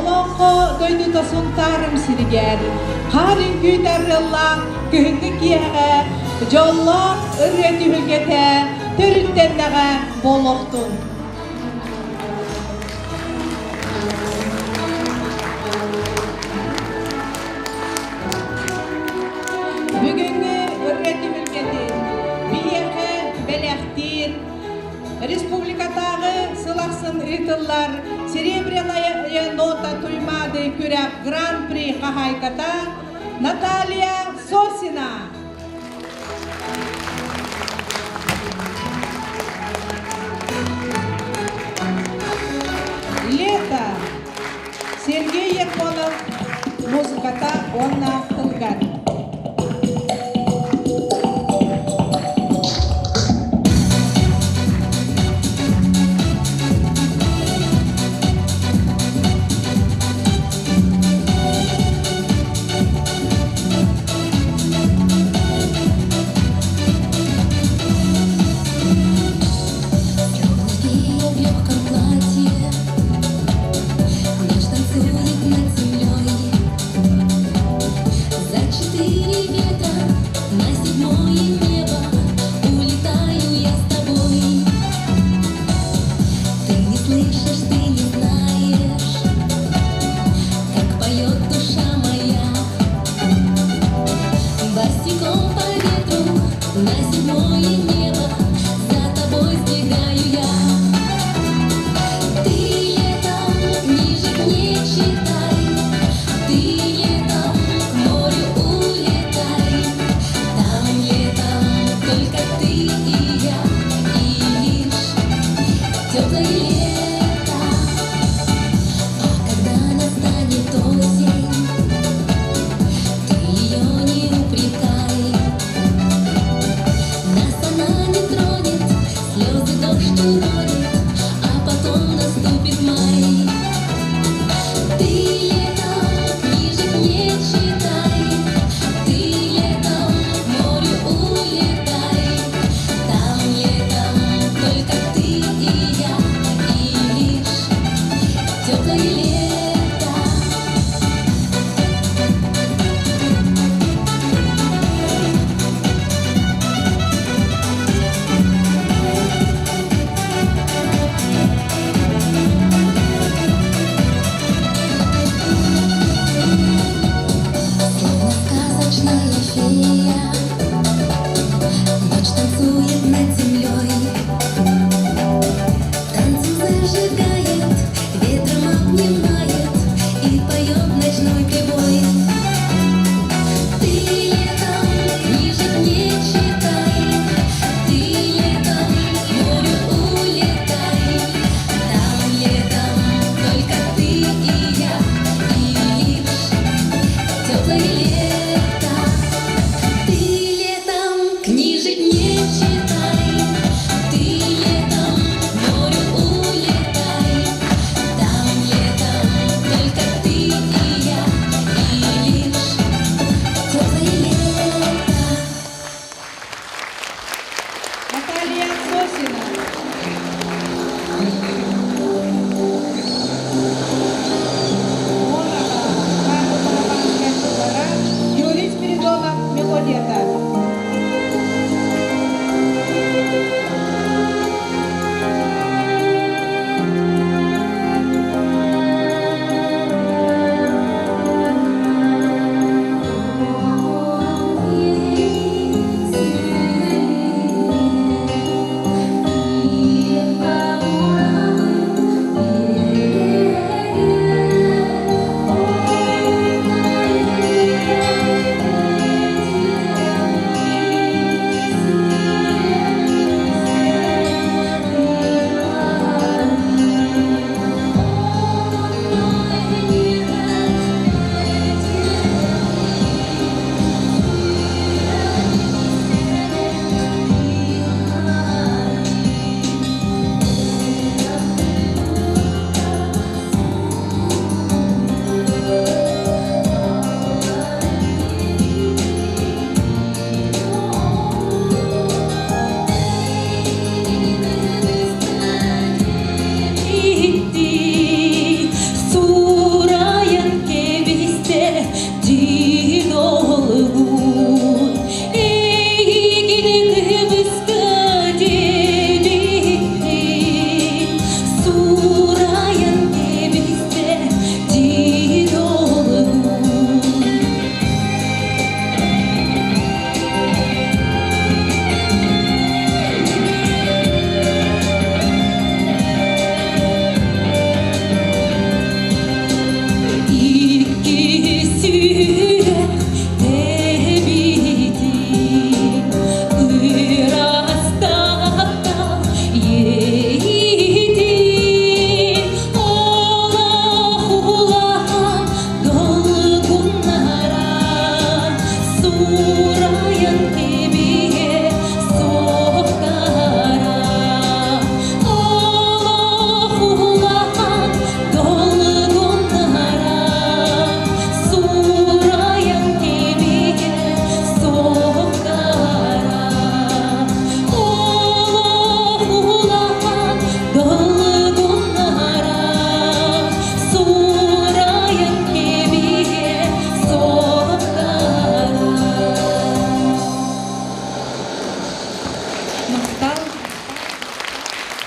Олонко дойду тосын тарым сиргер. Қарын күйдәрілла күйінгі кияға, жоллақ үрреті үлгеті, түріттеннеға болуқтun. Бүгінгі үрреті үлгеті, бейеқі бәләқтер, республикатағы сылақсын ытыллар, серебряная нота туймады күрәп гран-при қағайката Наталья Сосина. Лето. Сергей Ермонов музыката онна қылған.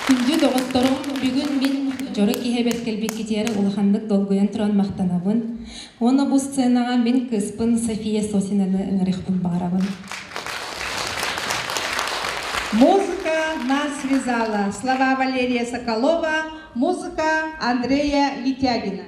Күнді доғытторым бүгін мен жоры кихебет келбек кетері улахандық долгуян тұран мақтанабын. Оны бұл сценаға мен кыспын София Сосинаны ыңырықпын барабын. Музыка нас связала. Слова Валерия Соколова, музыка Андрея Летягина.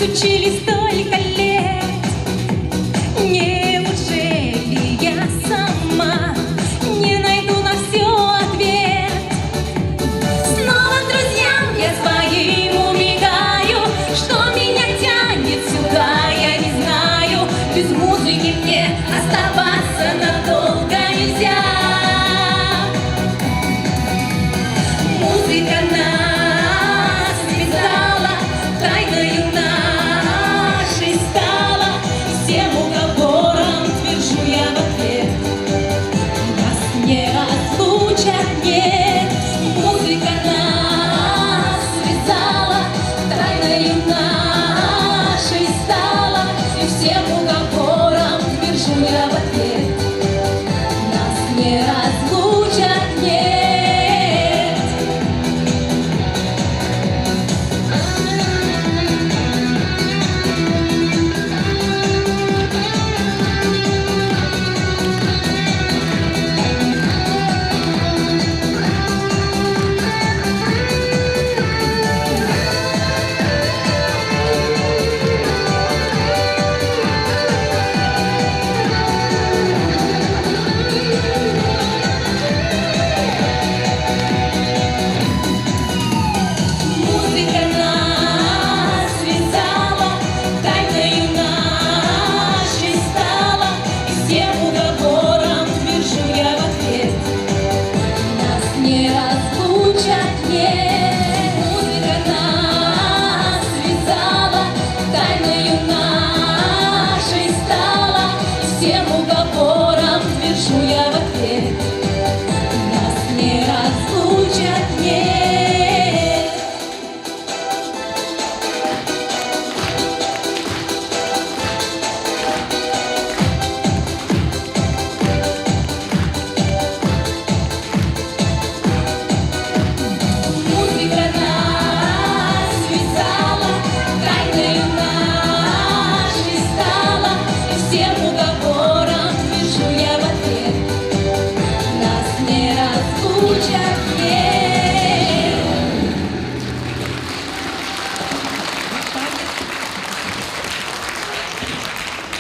Учили столько лет, неужели я сама не найду на все ответ? Снова друзьям я своим убегаю, что меня тянет сюда, я не знаю. Без музыки мне оставаться надолго нельзя. Музыка нас связала тайною.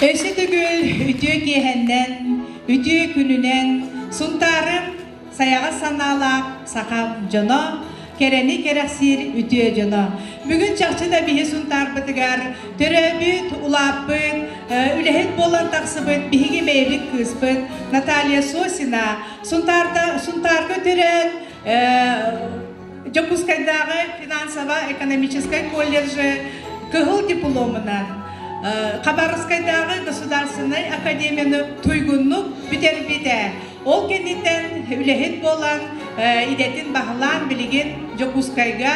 Öşü tügül ütüye kehenden, ütüye külünen, suntarım sayağa sanalak, sakam jono, kereni kereksir ütüye jono. Bugün çakçıda bihi suntar bıtıgar, töröbüt, ulapbıt, ülehet bolan taksıbıt, bihigi meylik kızbıt, Natalia Sosina, suntar götüren, Жокускайдағы финансово-экономической колледжі кығыл дипломынан, Хабаровскайдағы государственной академияны туйгунлук бүтербиде. Ол кеннитен үлехет болан, идетін бағылан білеген Жокускайға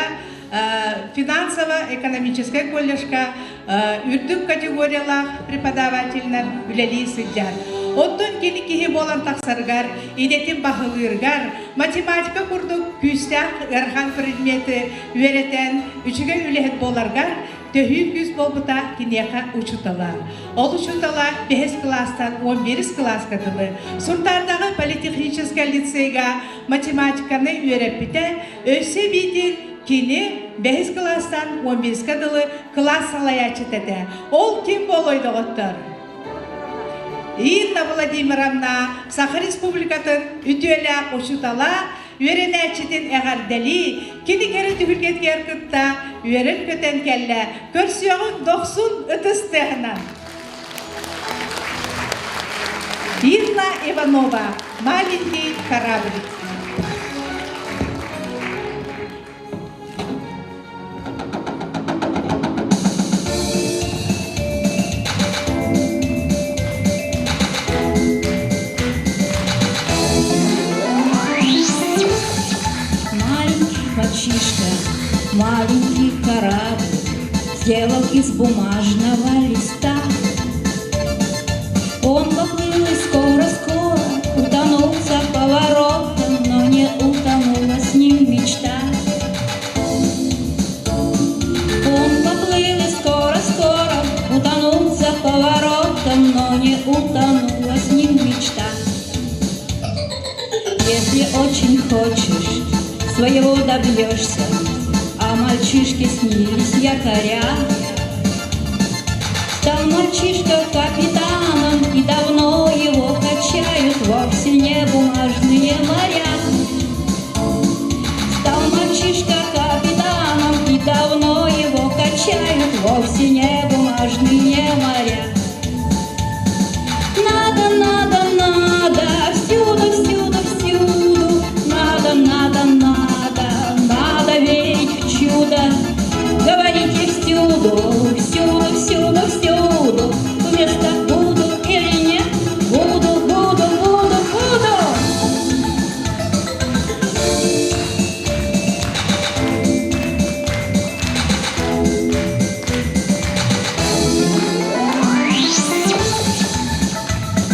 финансово-экономической колледжка үрдік категориялақ преподавательнар үлелі сылдар. Оттон кені болан тақсаргар, идетін бағылыргар, математика күрдік күстәк әрхан предметі үйретен үшіге үлехет боларгар, төхі күз болбыта кенеқа учуталар. Ол учутала 5 класстан 11 класска дылы. Суртардағы политехнический лицейга математиканы үйреппіте, өсі бейтін кені 5 класстан 11 дылы класс салаячы тәді. Ол кем болойды ғоттыр? Инна Владимировна Саха Республикатын үтелі учутала, үйренәчетін әғардәлі, кені кәрі түгілгеткер күтті, үйрен көтен кәлі, көрсіоғын 90 үтістіғынан. Инна Иванова, маленький корабль. Маленький корабль сделал из бумажного листа. Он поплыл и скоро-скоро утонул за поворотом, но не утонула с ним мечта. Он поплыл и скоро-скоро утонул за поворотом, но не утонула с ним мечта. Если очень хочешь, своего добьешься, а мальчишке снились якоря. Стал мальчишка капитаном, и давно его качают вовсе не бумажные моря. Стал мальчишка капитаном, и давно его качают вовсе не бумажные моря. Надо, надо, надо, всюду, всюду, всюду, надо, надо, надо, надо верить в чудо. Говорите всюду, всюду, всюду, всюду, вместо буду или нет, буду, буду, буду, буду.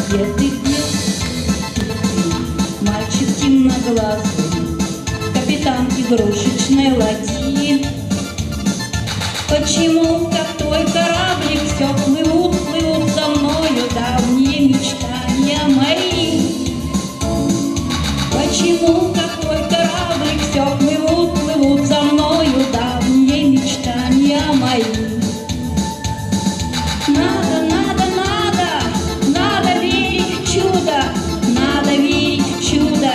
Где ты, где? Мальчик темноглазый, капитан игрушечной ладьи. Почему, как твой кораблик, все плывут, плывут за мною давние мечтания мои? Почему, как твой кораблик, все плывут, плывут за мною давние мечтания мои? Надо, надо, надо, надо верить в чудо, надо верить в чудо,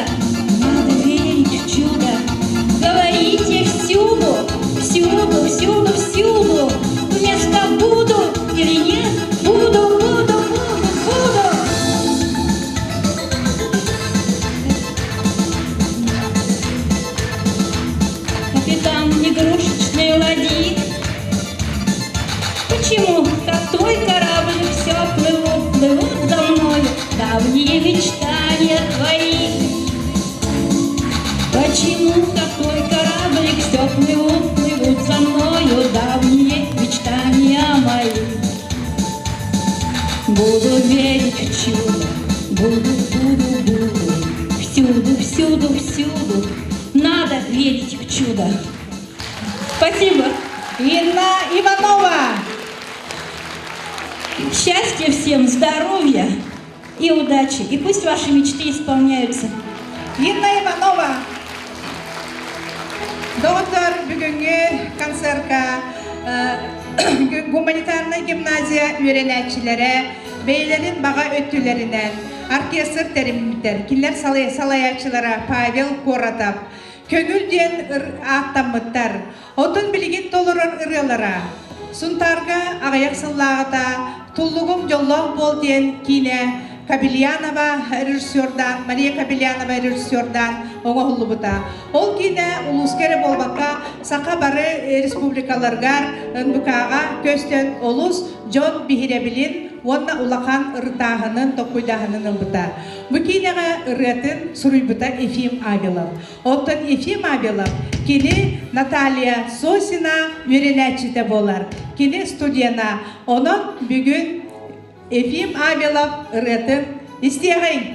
надо верить в чудо. Говорите всюду, всюду, всюду, всюду, вместо буду или нет, буду, буду, буду, буду. Капитан игрушечной ладьи, почему, как твой корабль, все плывут, плывут за мною давние мечтания твои? Почему, как твой кораблик, все плывут, плывут за мною давние мечтания мои? Буду верить в чудо, буду, буду, буду, всюду, всюду, всюду, надо верить в чудо. Спасибо. Инна Иванова. Счастья всем, здоровья и удачи. И пусть ваши мечты исполняются. Инна Иванова. Доктор бүгінгі концертка гуманитарный гимназия үйренәтчілері, бейлерін баға өттілерінен, оркестр тәрімдер, киллер салаячылары Павел Коратов, көгілден аттамыттар, отын білген толырын ұрылара, сұнтарға ағаяқ сыллағыта, тұллығым жоллақ бол ден кейіне Кабельянова режиссердан, Мария Кабельянова режиссердан оңа хуллубута. Ол кине улускере болбакка сака бары республикаларгар ынбыкага көстен олус жон бихиребилин онна улахан ыртағының токуйдағының ылбыта. Бу кинега ырытын суруйбута Ефим Авилов. Оттан Ефим Авилов кини Наталья Сосина үйренәчіде болар. Кини студияна. Onun бүгін Ефим Авилов ырытын истегейн.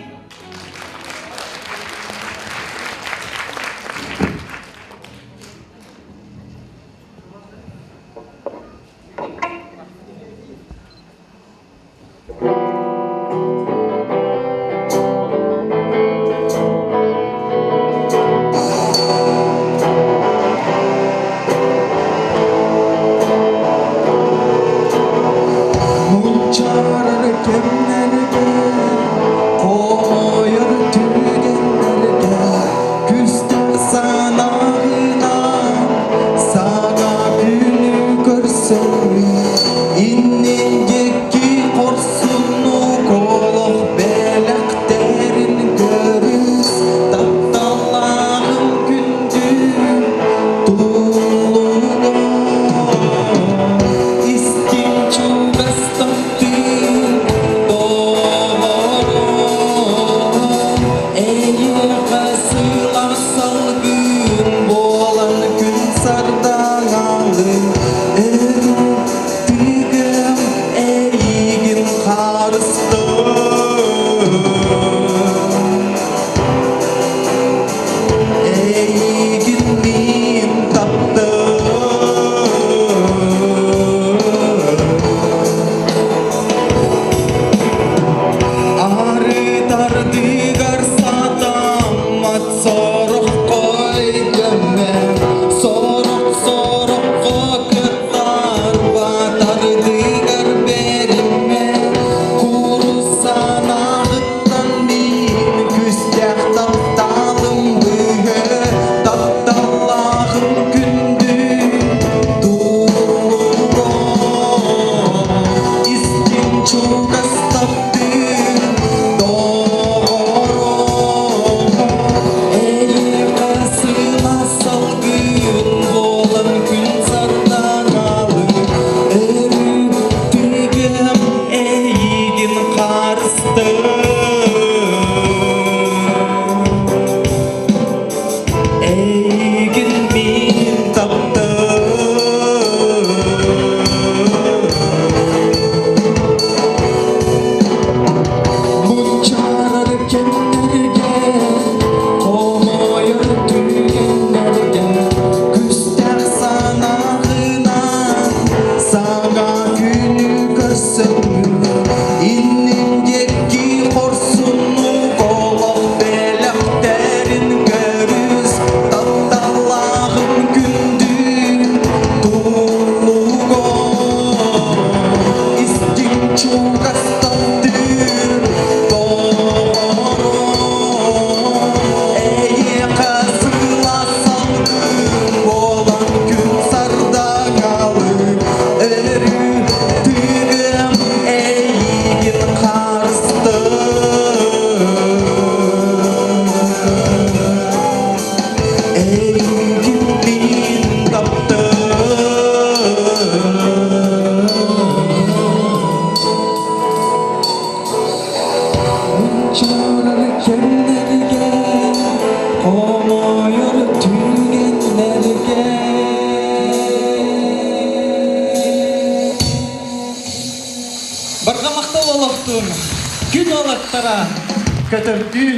Көтөрдүү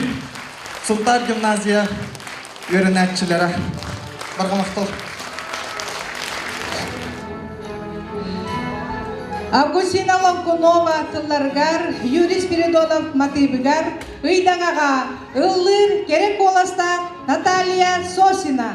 Султар гимназия үйрөнәтчиләре. Баргамактал. Августина Ломкунова тылларгар, Юрий Спиридонов Матыбыгар, ыйдаңага ыллыр керек боласта Наталья Сосина.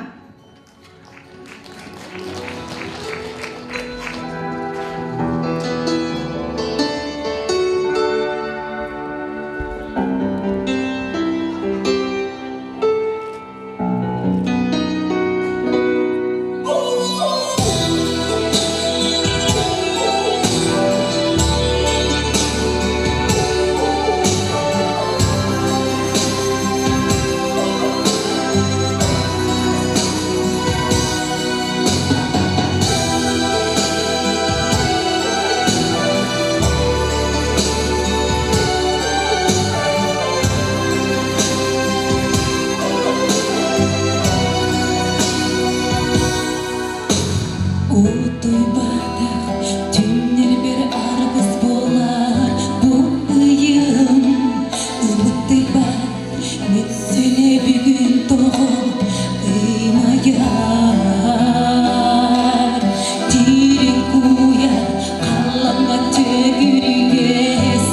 Утой батақ түннер бір арғыз болар бұл ұйым ұмытты бар мен сөне бүгін тоғым ұймаяр терең куя қалама төгірге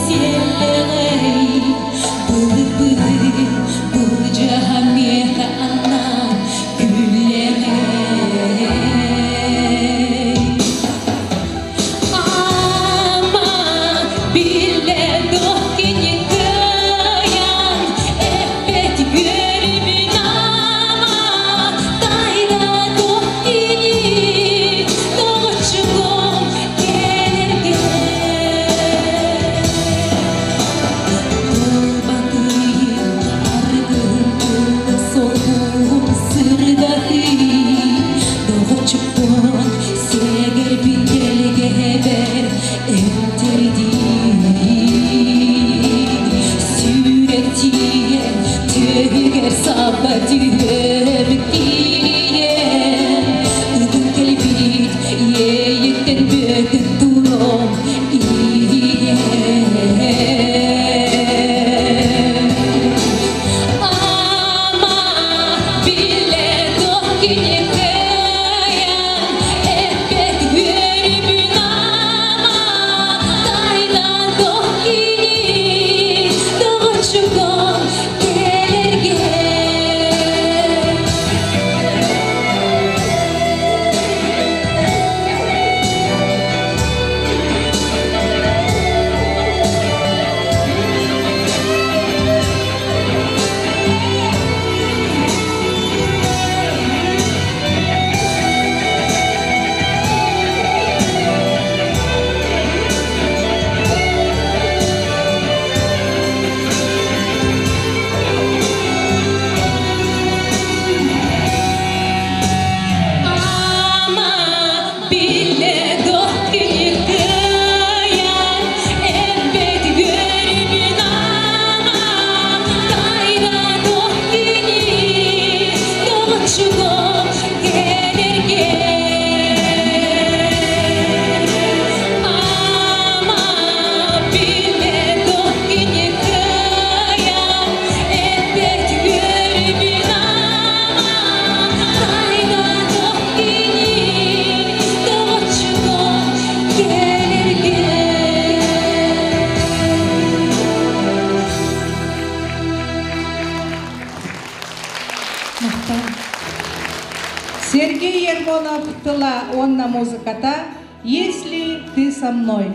селғай бұл жаһан меха аннан күлләңәй ама билле дохкини кыян эппет гөрүмүн ама тайда дохкини тогочугом келерге Долбатыйын аргын солгун сырдаты Догочуктон сегер биргелге бер эмтердин Сүректиен төгер саба түйөп кириен Ыдын келбит ейиттен бөтін туром иен Ама билле дохкини кыян эппет гөрүмүн ама тайда дохкини тогочугом келерге Ама билле дохкини кыян эппет гөрүмүн ама тайда дохкини тогочугом келерге Ама билле дохкини кыян эппет гөрүмүн ама тайда дохкини тогочугом келерге Сергей Ермонов тыла онна музыката «Если ты со мной».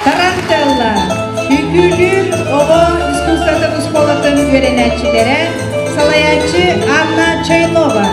Тарантелла, Үкүлүр Ово искусствотын школатын үйренәтчиләре, салаячы Анна Чайлова.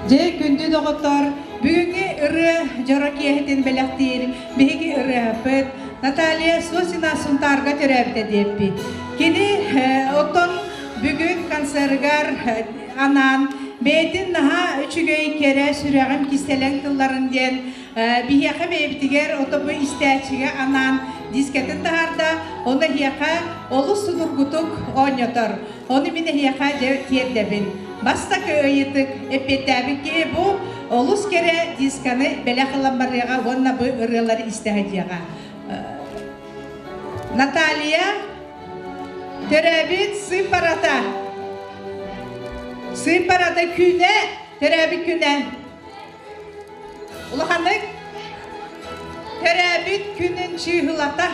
Же күндү доғыттар, бүгінгі ұры жарак ехетін бәләқтер, бейгі ұры апыт, Наталья Сосина Сунтарға төрәбді деппі. Кені оттон бүгін концергар анан, бәйтін наға үчігей кере сүрәғім кистелен кылларын ден, бейяқа бәйбітігер отобы істәчіге анан дискетін тағарда, оны хияқа олы судургутук ойнатар. Оны мені хияқа тердебін. Бастак өйетік эппеттәбіке бұ олыс кере дисканы бәлі қыламбарыға онна бұ ұрылары істәғадияға. Наталья төрәбіт сыйпарата. Сыйпарата күне, төрәбіт күнен. Улаханық төрәбіт күнін чүйғылата.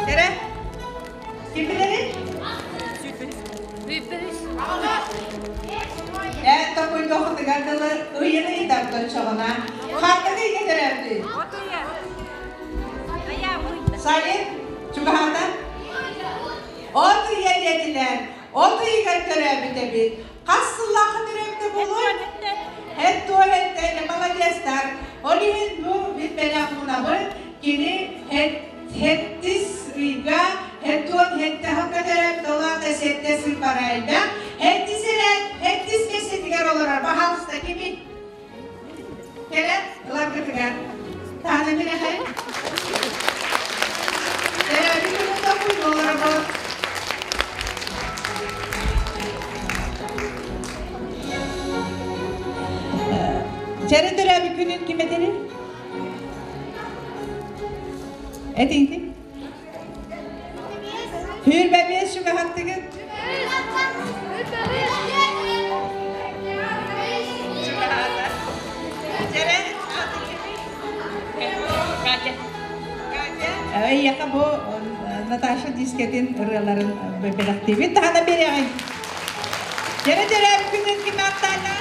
Төрә? Кім білерін? Такой доходы гадалы уйыны идартон чоғына. Қартығы еге дөрәбді? Салин, чуғағада? Оты едетілер, оты егер дөрәбді дәбет. Қассыллақы дөрәбді болу? Хәтті о хәттәйлі молодестар. Олі хәт бұл бітбәлі құнабы, кені хәттіс үйға, хәттуан хәтті хаққа дөрәбді олағда сәттесін парайда. Хәттіс кесетігер оларар, бағалыста кеме? Келет, ұлар күтігер. Тағаны мені қай? Дөрәбі күнін тоқуын олар бұл. Çare dörəbi günün kim ederi? Edinti? Hür bebeğiz şu hattı Yaka bu Natasha disketin ırıların belaktivi. Tahana beri ay. Çare dörəbi günün kim attığına?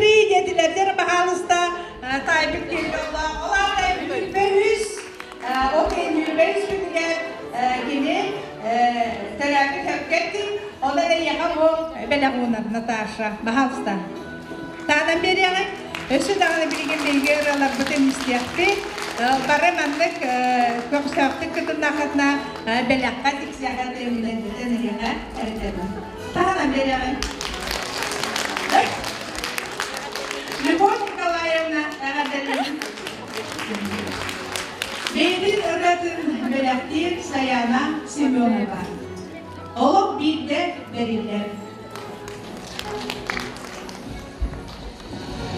23 dediler, bahalısda Tayyip Kelioğlu, onlar da Ülbehüz, o kendi Ülbehüz günüge yine terapi tepkettim, onlar da yaka bu belağunar Natasha, bahalısda. Tağdan beri yanı, ösü dağını bilgin bilgi ıralar bütün istiyakti, barımanlık köksaktık kıtın nakatna belakka diksiyaka temilendiden yaka eritedim. Tağdan beri yanı. Любовь Николаевна Агаделин. Бейдин ыратын бөләктер Саяна Семенова. Олық бейді берілер.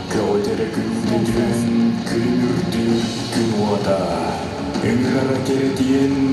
Кәуәтері күнді дүн, күн үрді, күн уата. Үңірара керетиен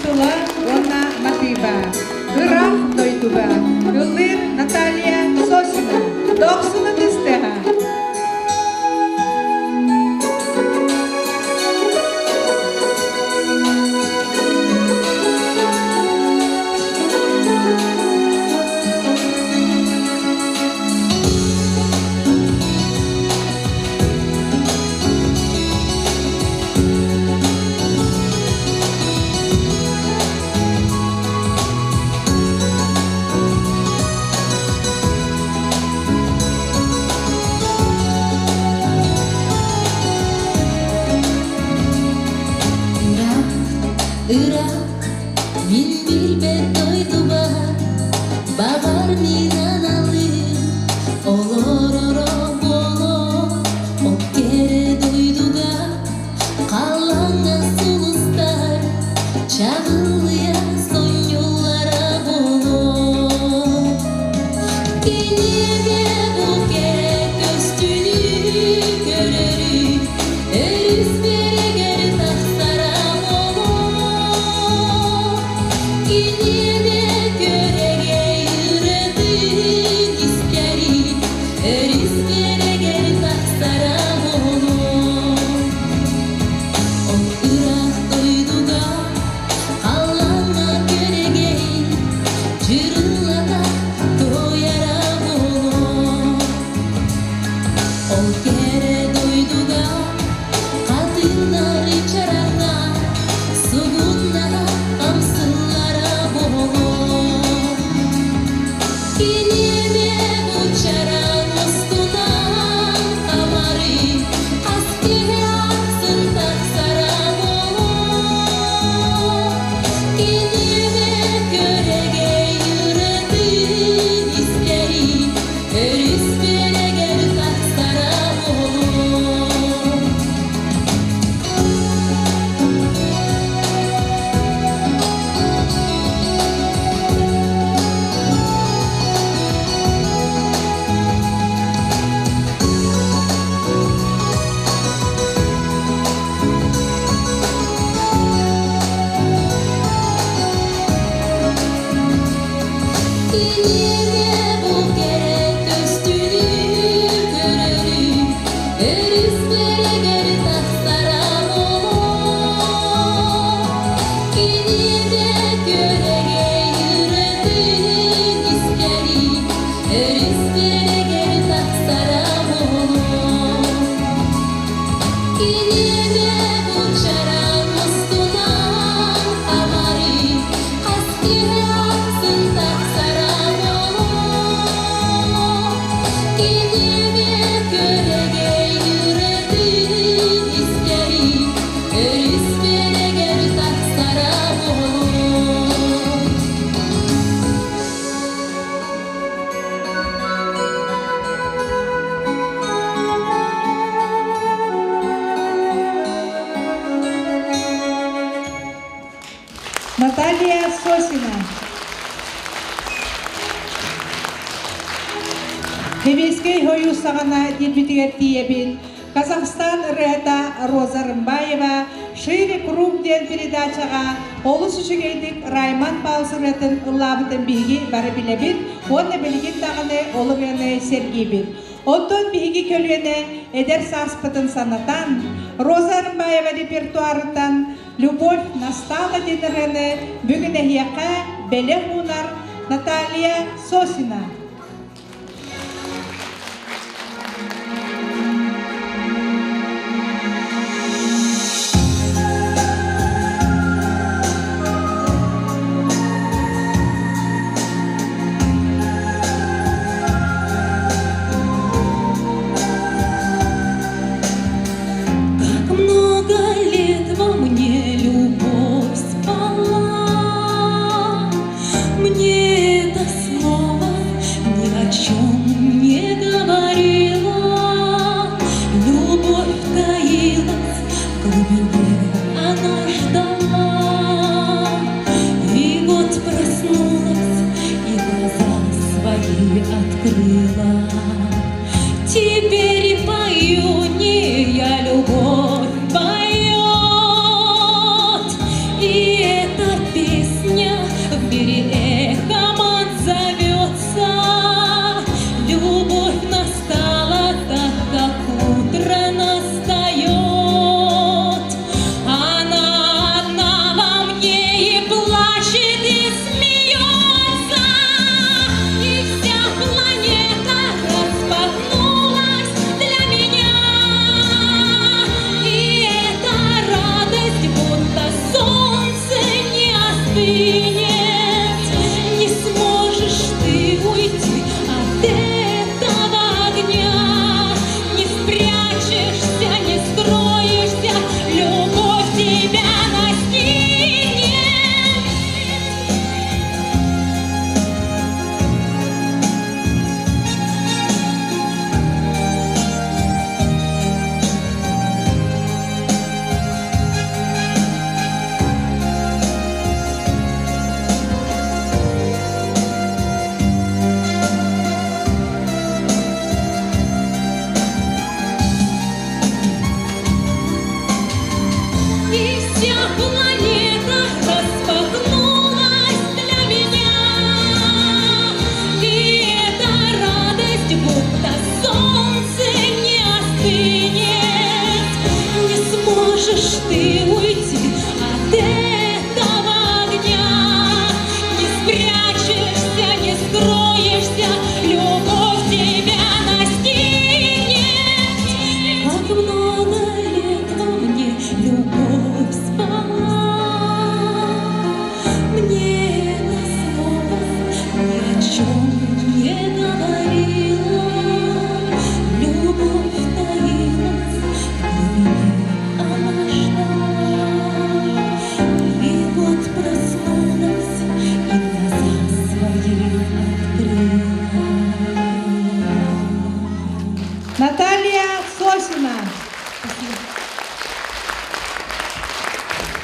Урсула, Онна Матыба. Ырах Дойдуба. Ылыр Наталья Сосина. Доксуна Дыстега. Irak, min bilbet doydu bahar, bahar min analım, olur olur, o kere doydu da, kalana sulustar, çağılıya son yollara olur. Yine bu kere köstünü görerim, eriz bir geri tahtara olur. Yine görege yüreğin isterim, eriz bir geri tahtara olur. O Irak doydu da, kalana göregeyin, cırılada doyara olur. O kere doydu da, kadınlar içarana, sugunlara, kamsıllara boğulur. Yine bu çaran uskunan amarı, askere aksın taksara olur. Yine görege yüreğin isterim, eriz bir geri taksara olur. Yine bu kere köstünü görerim, eriz bir geri tahtara olur. Yine görege yüreğin isterim, eriz bir geri tahtara olur. Yine bu çaran uskunan amarı, askere aksın taksara olur. Yine görege yüreğin isterim, eriz bir geri taksara olur. Наталья Сосина. Хебескей хою сағана дебютігер тиебін. Казахстан ырыта Роза Рымбаева шире круг ден передачаға олыс үшігейдік Райман Паусыратын ұлабытын биги бары білебін, оны білген тағыны олығыны сергейбін. Оттон биги көлгені эдер саспытын санатан, Роза Рымбаева репертуарытан «Любовь настала» дедіріні бүгін әйеқа бәлі хунар Наталья Сосина. Как много лет во мне любовь спала, мне это слово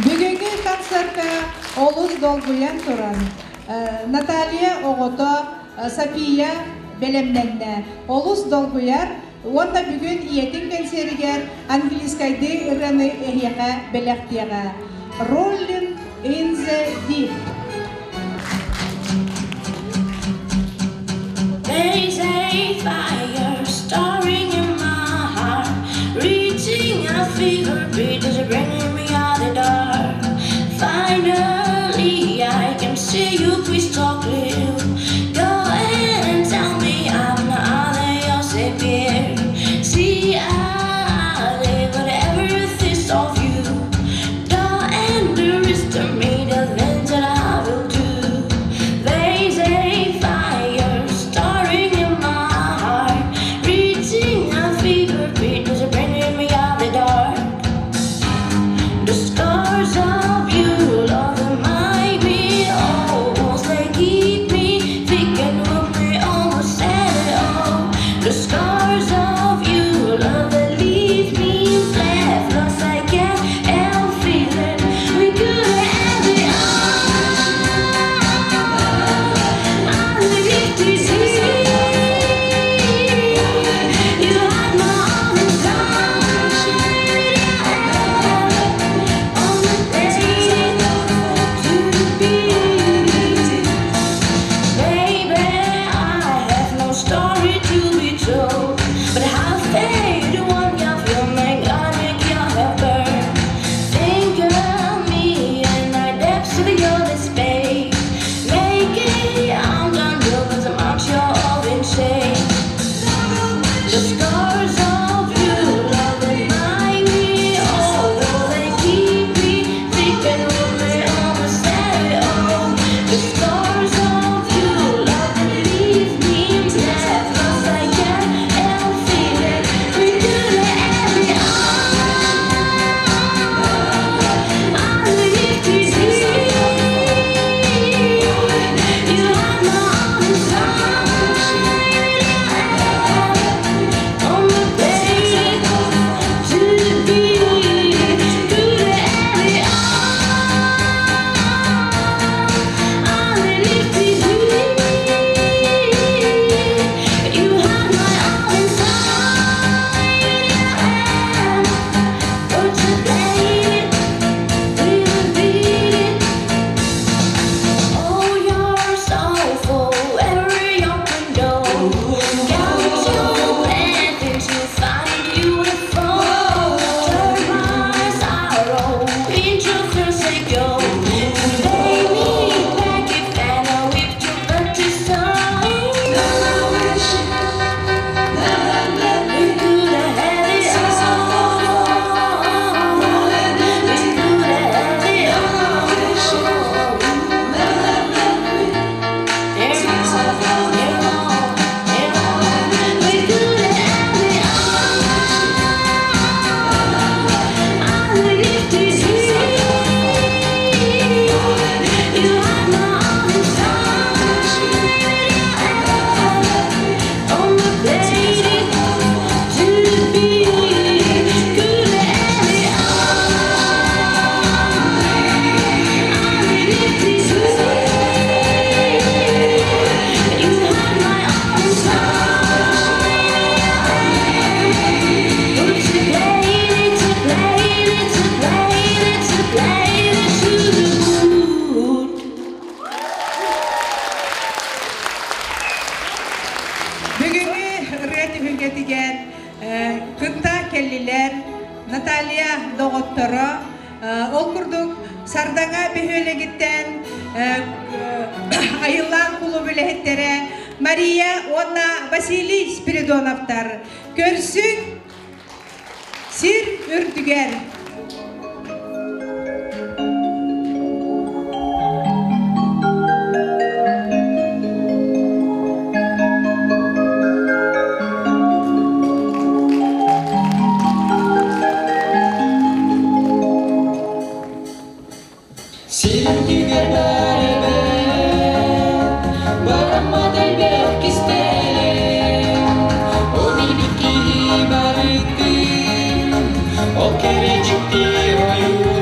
Бүгүнкү концертка олус долгуян туран Наталья Огото, София Белемненне олус долгуяр. Онда бүгүн иетин концертигер английскайды ыраны эхиэха белектиэға Rolling in the Deep. There's a fire starring in my heart, reaching a fever pitch, is bringing me out the dark. Finally, I can see you crystal clear. Go ahead and tell me I'm not your savior. See, I live whatever you think of you. Don't underestimate the things that I will do. There's a fire starring in my heart, reaching a fever pitch, is bringing me out the dark. The scars of you, love remind me almost, they keep me thinking of me almost said it all. The scars of you, love that leaves me flat, lost I can't help feeling we could have it all. I live to see you had my arm inside. On the day to be, baby, I have no story to be told, but how fade the one you feel make I make you have burned. Think of me in the depths of your despair. Make it I'm done because I'm out your all insane. The scars of you, love remind me, although they keep me thinking of me almost said it all. The scars of you, love that leave me flat, lost I can't help feeling we could have it all. I live to see you had my arm inside. On the day to be, could have it all. I live to see you had my arm inside. But today we will beat it. Oh, you're so full, every open door. Count your blessings, you find beautiful. Turn my sorrow into thirsty gold. Lay me back if and I whip to burn to stone. We could have had it all. We could have had it Бүгүнкү ретификетиген кытта келлилер Наталья Доготторо ол курдук Сардаңа бөхөлегиттен айыллан кулу билеттере Мария Онна Василий Спиридоновтар көрсүн сир үрдүгер. Silkingen bärime, varamaden belkistelen, onidiki himariti, okerejuki oyunu.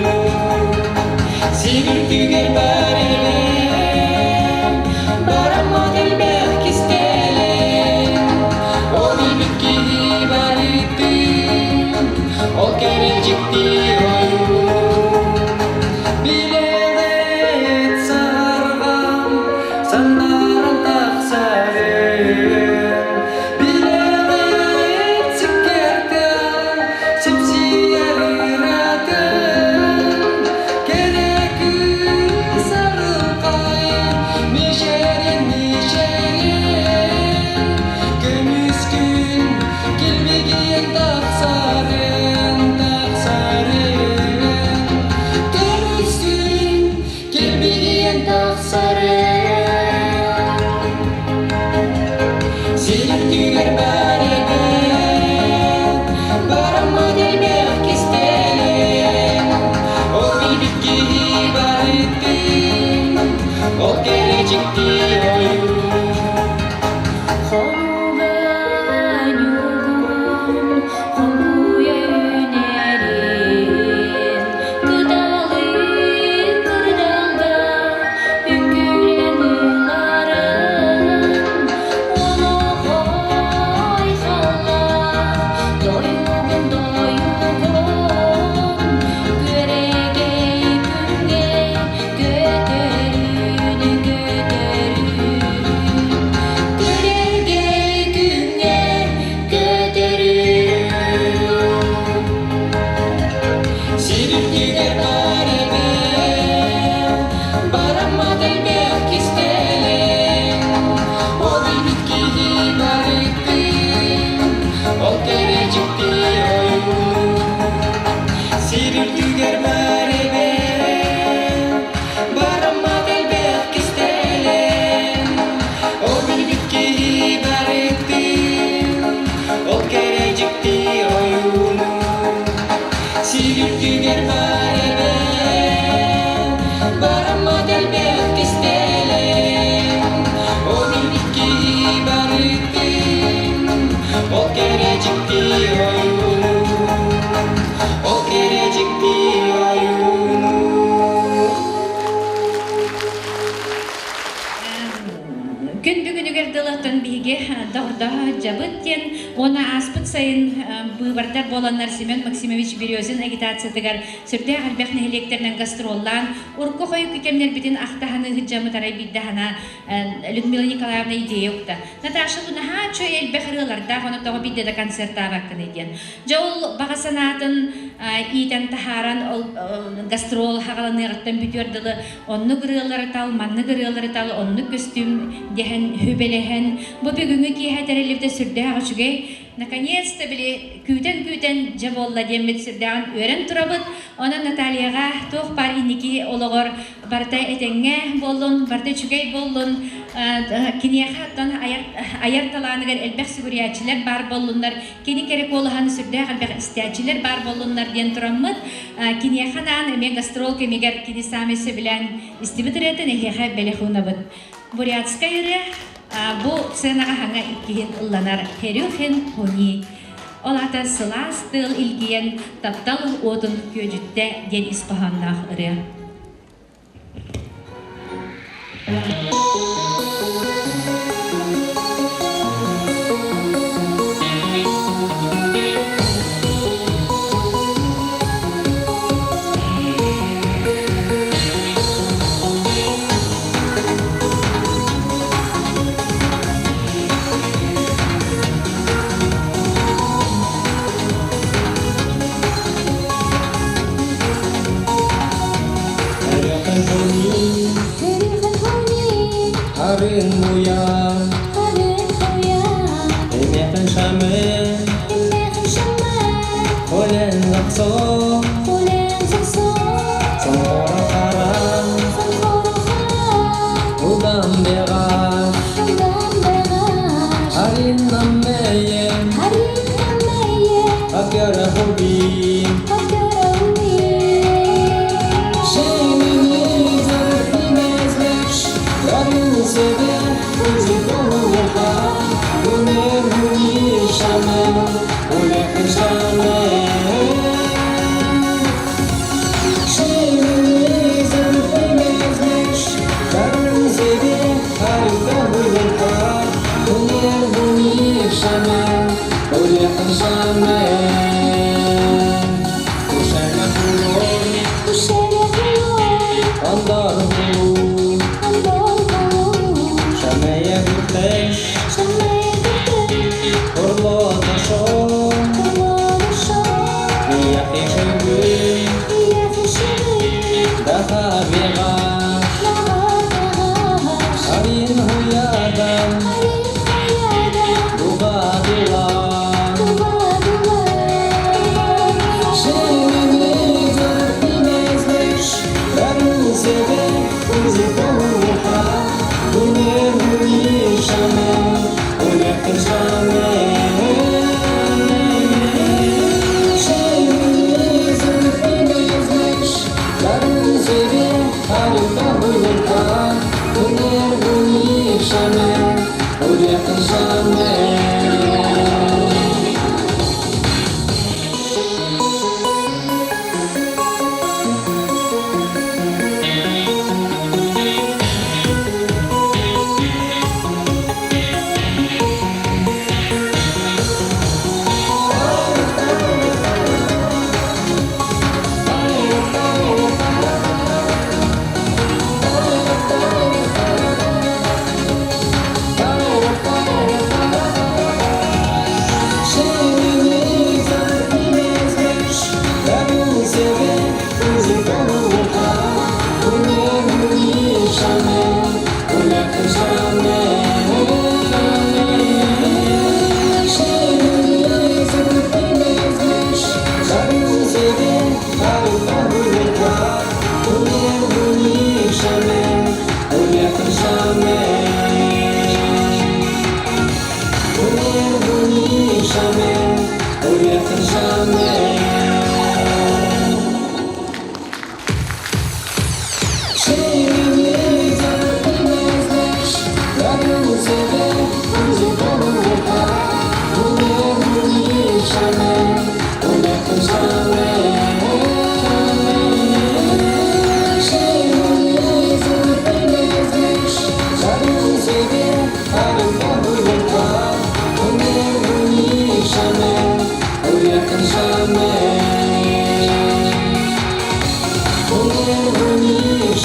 кен оны аспыт сайын быыбардар боланнар Семен Максимович Березин агитациятыгар сүрдэ албах нехилектернен гастроллан урку хойу кекемнер битин ахтаханы хыджамы тарай биддахана Людмила Николаевна идея укта. Наташа гунаха чой элбехрыларда хоно того бидде концерта баккан иден. Жол багасанатын итен тахаран гастрол хагаланырыттан бүтөрдылы онну гырылары тал, манны гырылары тал, онну костюм дехен хүбелехен. Бу бүгүнгү киһәтерелевде сүрдэ агычугай наконец-то били күтен жаболла демет сүрдәгән өрен турабыт. Онан Натальяга тох пар инники ологор бартай этеңге боллун, бартай чугай боллун, кинияхаттан аяр таланыгар элбэх сигуриячилер бар боллуннар, кини керек олахан сүрдәгән элбэх истиячилер бар боллуннар ден тураммыт. Кинияханан эме гастрол кемигер кини самесе белән истибитеретен эхе белехунабыт. Бурятская бу сценага ханга иккиһин ылланар херюхин хуни. Олата сылас тыл илгиен таптал отун көжүтте ден испаханнах ыры. Harin muya, emekan shame, holen lakso, songoro haram, udam bega, harin nameye, akyara hobi.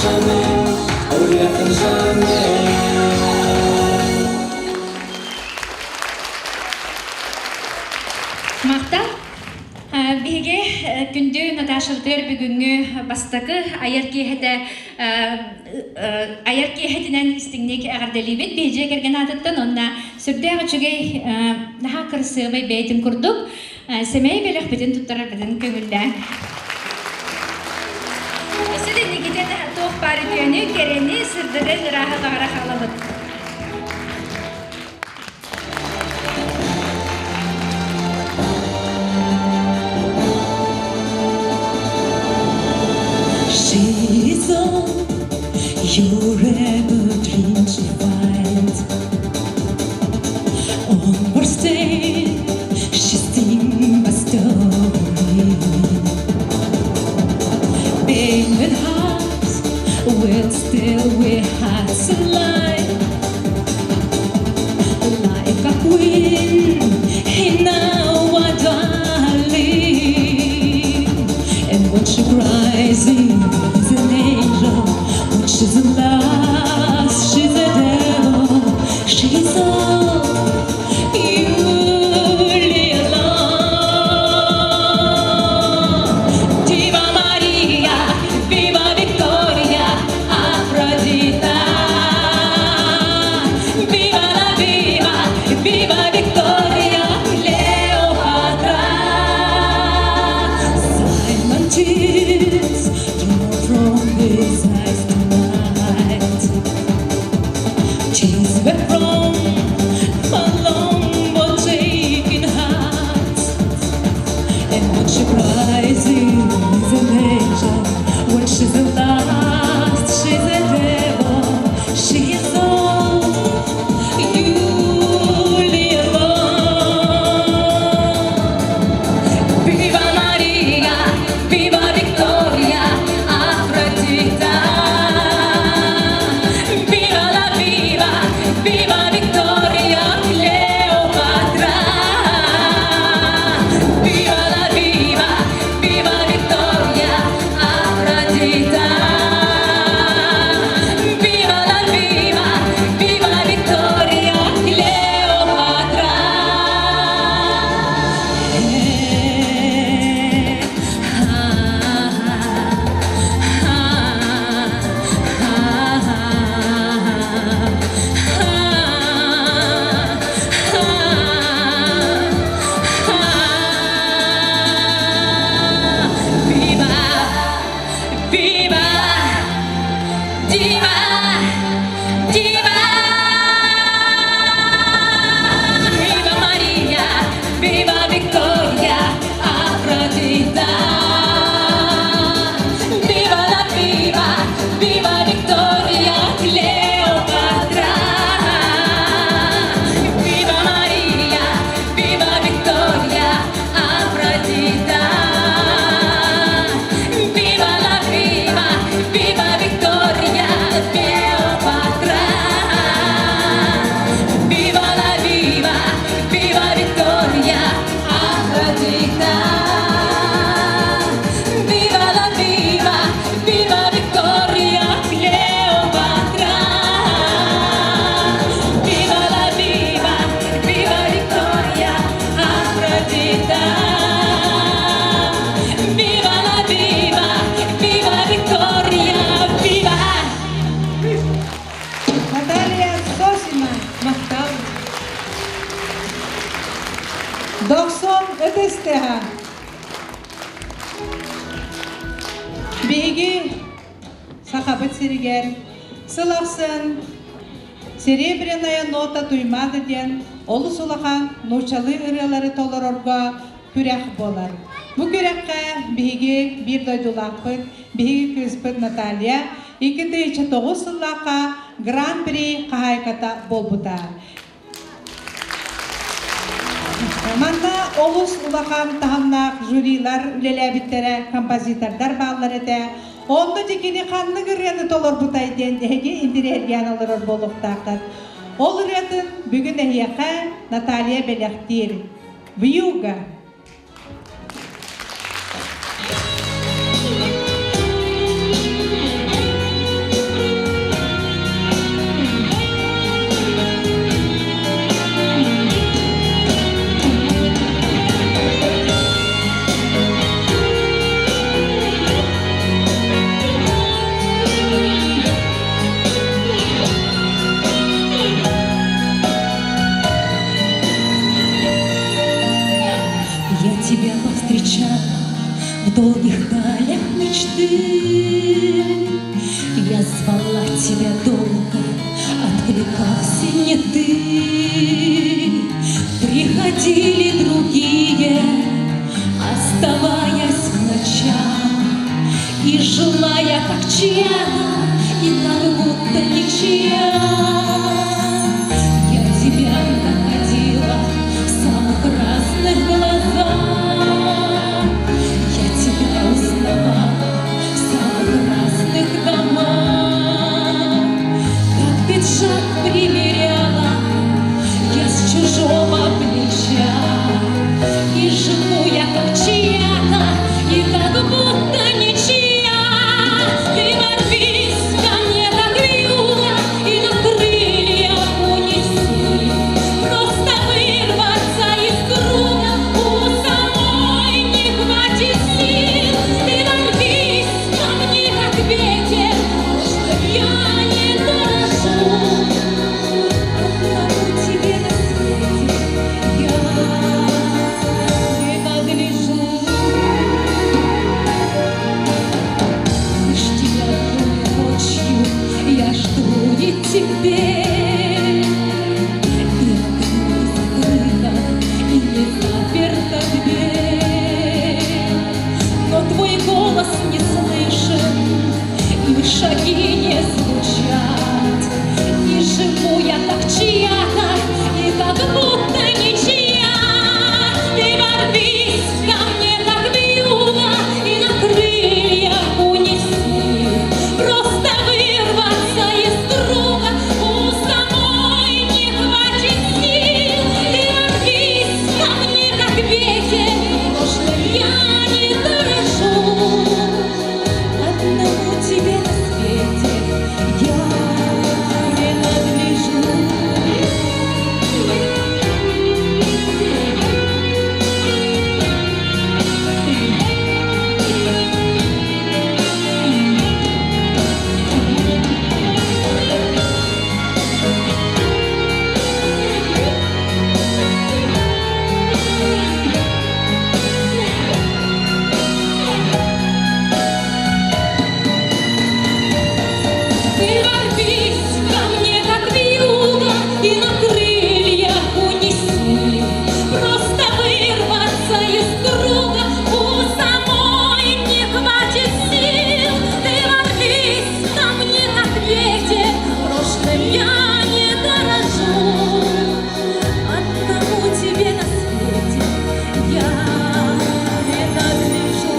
шамен, урятын шамен. Мақтал, биге күндү Наташылтыр бүгүнгү бастакы аяр киэхетинен истиңник агардалибит бейже керген атыттан онна сүрдэ ачугай наха кырсыбай бейтин курдук семей белек битин туттара битин көңүлдэн. Эсэден никитен тоқ бары түйөнү керени сырдырын ыраха бағара халабыт. She's all you're ever dreamed to find. On her stage, she's singing my story. Painted hearts will still we hearts alive. Like a queen in our darling. And when she cries, she's an angel. When she's lost, she's a devil. She's all you alone. Diva Maria, Viva Victoria, Aphrodite. Viva la viva, Viva Victoria, Cleopatra. Silent tears draw from his eyes tonight. Tears wet from a long but aching heart. And when she cries, she's an angel. When she's lost, she's a devil. She's all you alone. Viva Maria, Viva Victoria, Aphrodite. Viva la viva, Viva Victoria, Cleopatra. Viva la viva, Viva Victoria, Aphrodite. Viva la viva, Viva Victoria, Cleopatra. Viva, viva, diva, diva. Viva Maria, viva Victoria, Aphrodite. Viva la viva, viva Victoria, Cleopatra. Viva Maria, viva Victoria, Aphrodite. Viva la viva, viva Victoria, Cleopatra. Viva la viva, viva Victoria, Aphrodite. Viva la viva, viva Victoria, Cleopatra. Viva la viva, viva Victoria, Aphrodite. Viva la viva, viva Victoria, viva. Наталья Сосина. Мақтал. 90 ötesteha. Беги сахабыт сиригер. Сылақсын серебряная нота туймады ден олы сулахан нучалы ырылары толорорга күрәк болар. Бу күрәккә беги бир дойдулақпыт, беги күспыт Наталья 2009 сыллақа гран-при қағайката болбута. Манда олус улахан тахамнақ жюрилар үлеләбиттере композитордар бағылар әті. Онды декені қанны көргені толыр бұтайден деге индирерген алырыр болуқтақыт. Ол үретін бүгін әйеқі Наталья Беляқтир. Вьюга. чья-то, и как будто ничья. Я тебя находила в самых разных глазах, я тебя узнавала в самых разных домах. Как пиджак примеряла я с чужого плеча, и живу я как чья-то, и как будто ничья. Ты ворвись ко мне, как вьюга, и на крыльях унеси. Просто вырваться из круга у самой не хватит сил. Ты ворвись ко мне, как ветер, что я не дорожу. Одному тебе на свете я принадлежу. Лишь тебя ночью я жду и тебе. И окно закрыто, и не заперта дверь. Но твой голос не слышен, и шаги не звучат. И живу я как чья-то, и как будто ничья. Ты ворвись ко мне, как вьюга, и на крыльях унеси. Просто вырваться из круга у самой не хватит сил. Ты ворвись ко мне, как ветер, прошлым я не дорожу. Одному тебе на свете я принадлежу. Ты ворвись ко мне, как вьюга, и на крыльях унеси. Просто вырваться из круга у самой не хватит сил. Ты ворвись ко мне, как ветер, прошлым я не дорожу. Одному тебе на свете я принадлежу.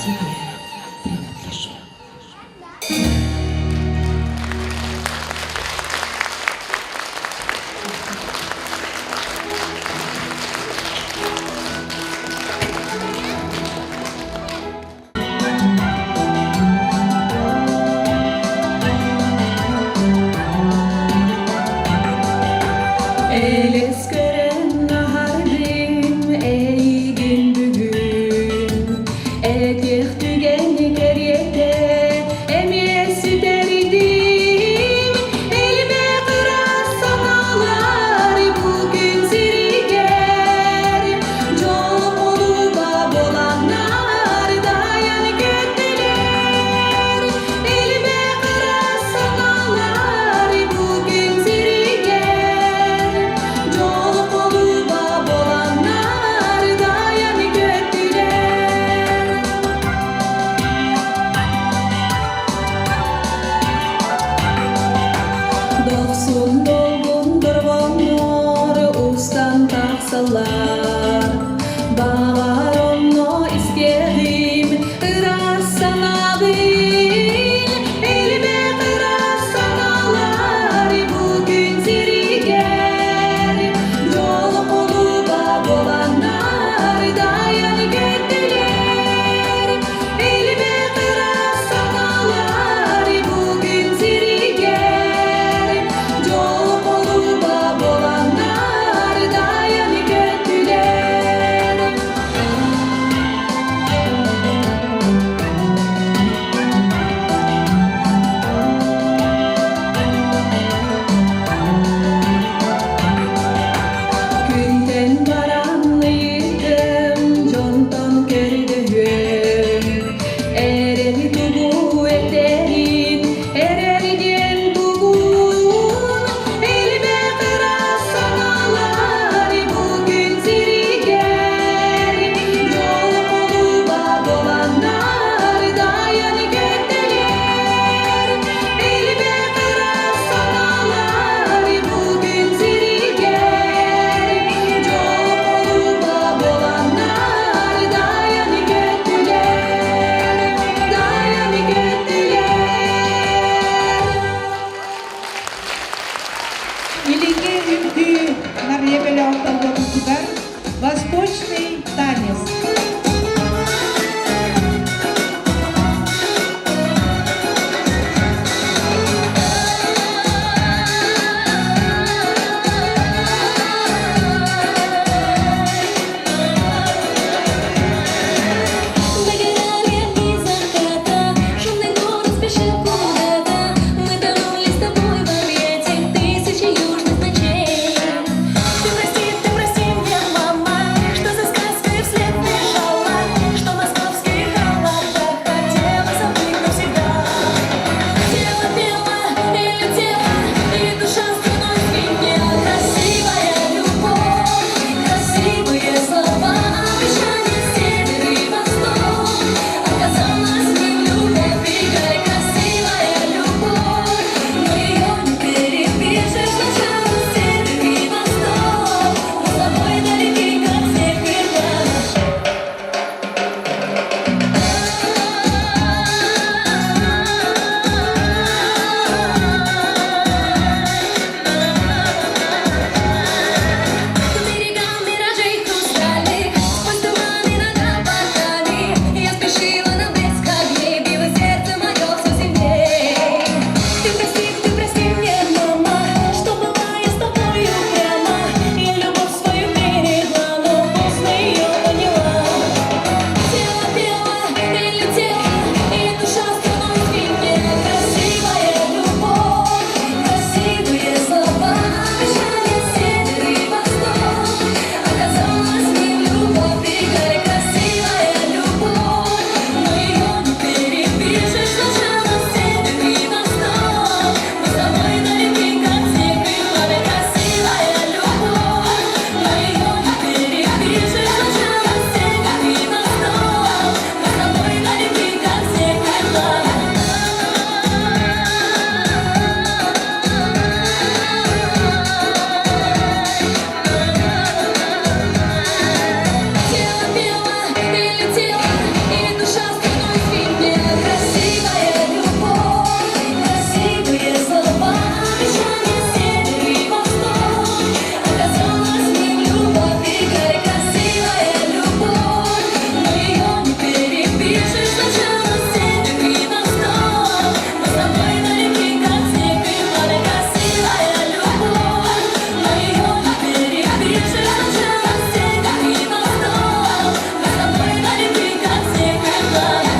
Тебе принадлежу. Eles gören hardim eygin bugün. Etih tügen geriyete emiyesi derdim. Elime kırasan ağlar bugün ziriger. Yol oluba bolanlar dayan götteler. Elime kırasan ağlar bugün ziriger. Yol oluba bolanlar dayan götteler. Doksun dolgundur onlar ustan taksalar. Bağar onu istedim ırasan abim. Elime kırasan ağlar bugün ziriger. Yol oluba bolanlar dayan götteler. Elime kırasan ağlar bugün ziriger. Yol болбугар «Восточный танец». Нагорали огни заката, шумный город спешил куда-то. Мы тонули с тобой в объятиях тысячи южных ночей. Ты прости меня, мама, что за сказкой вслед бежала, что в московских холодах хотела забыть навсегда. Тело пело и летело, и душа струной звенела. Красивая любовь, красивые слова, обещания север и восток. Оказалось, мы в любви, какая красивая любовь, но ее не перепишешь. Сначала север и восток, мы с тобой далеки, как снег и пламя. Берега миражей хрустальных, сквозь туманы над облаками. Я спешила на блеск огней, било сердце мое все сильней. Ты прости мне, мама, что была я с тобою прямо. Я любовь свою берегла, но поздно ее поняла. Тело пело и летело, и душа струной звенела. Красивая любовь, красивые слова, обещания север и восток. Оказалось, мы в любви, какая красивая любовь, но ее не перепишешь. Сначала север и восток, мы с тобой далеки, как снег и пламя. Красивая любовь, но ее не перепишешь. Сначала север и восток, мы с тобой далеки, как снег и пламя. Тело пело и летело, и душа струной звенела. Красивая любовь, красивые слова, обещания север и восток. Оказалось, мы в любви, какая красивая любовь, но ее не перепишешь. Сначала север и восток, мы с тобой далеки, как снег и пламя. Красивая любовь, но ее не перепишешь. Сначала север и восток, мы с тобой далеки, как снег и пламя.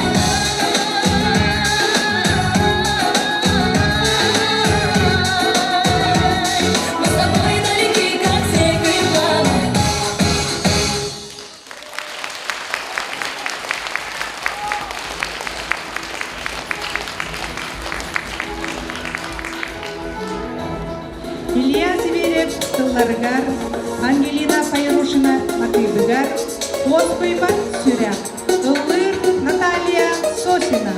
Мы с тобой далеки, как снег и пламя. Илья Зверев тылларыгар, Ангелина Пайрушина макыйбыгар, Оспыйба сүряк, Ыллыр Наталья Сосина.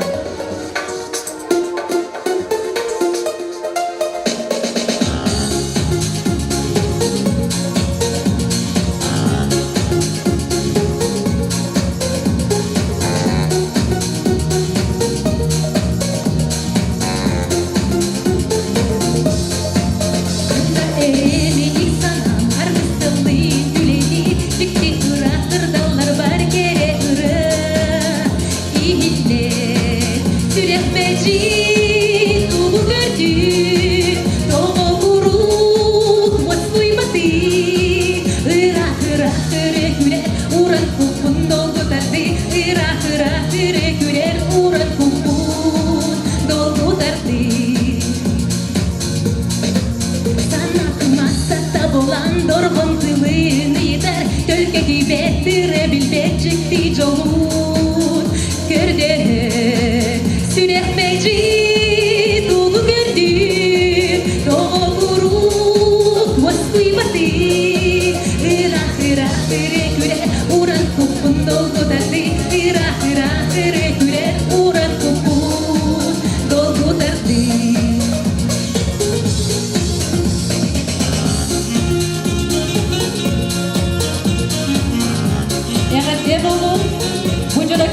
Элени санам, армыстылы түлени, тікті ұратыр даллар бар кере ұры. Ииллер, сүрек бәжі, тулу көрді, тоғы құруқ, уаспый баты. Ырақ үрекулер, уран құпын долғы тарды. Ырақ үрекулер, уран құпын долғы тарды. Sanatmazsa bolan dorgun tılını yeter. Tölke gibettire bilbek çıktı jolun. Körde sürek mecri dolu gördüm. Doğu kuruk vasfı batı. Irak reküler uğran kupun dolgu dardı. Irak reküler uğran kupun dolgu dardı. Ягат де болу, бұжыра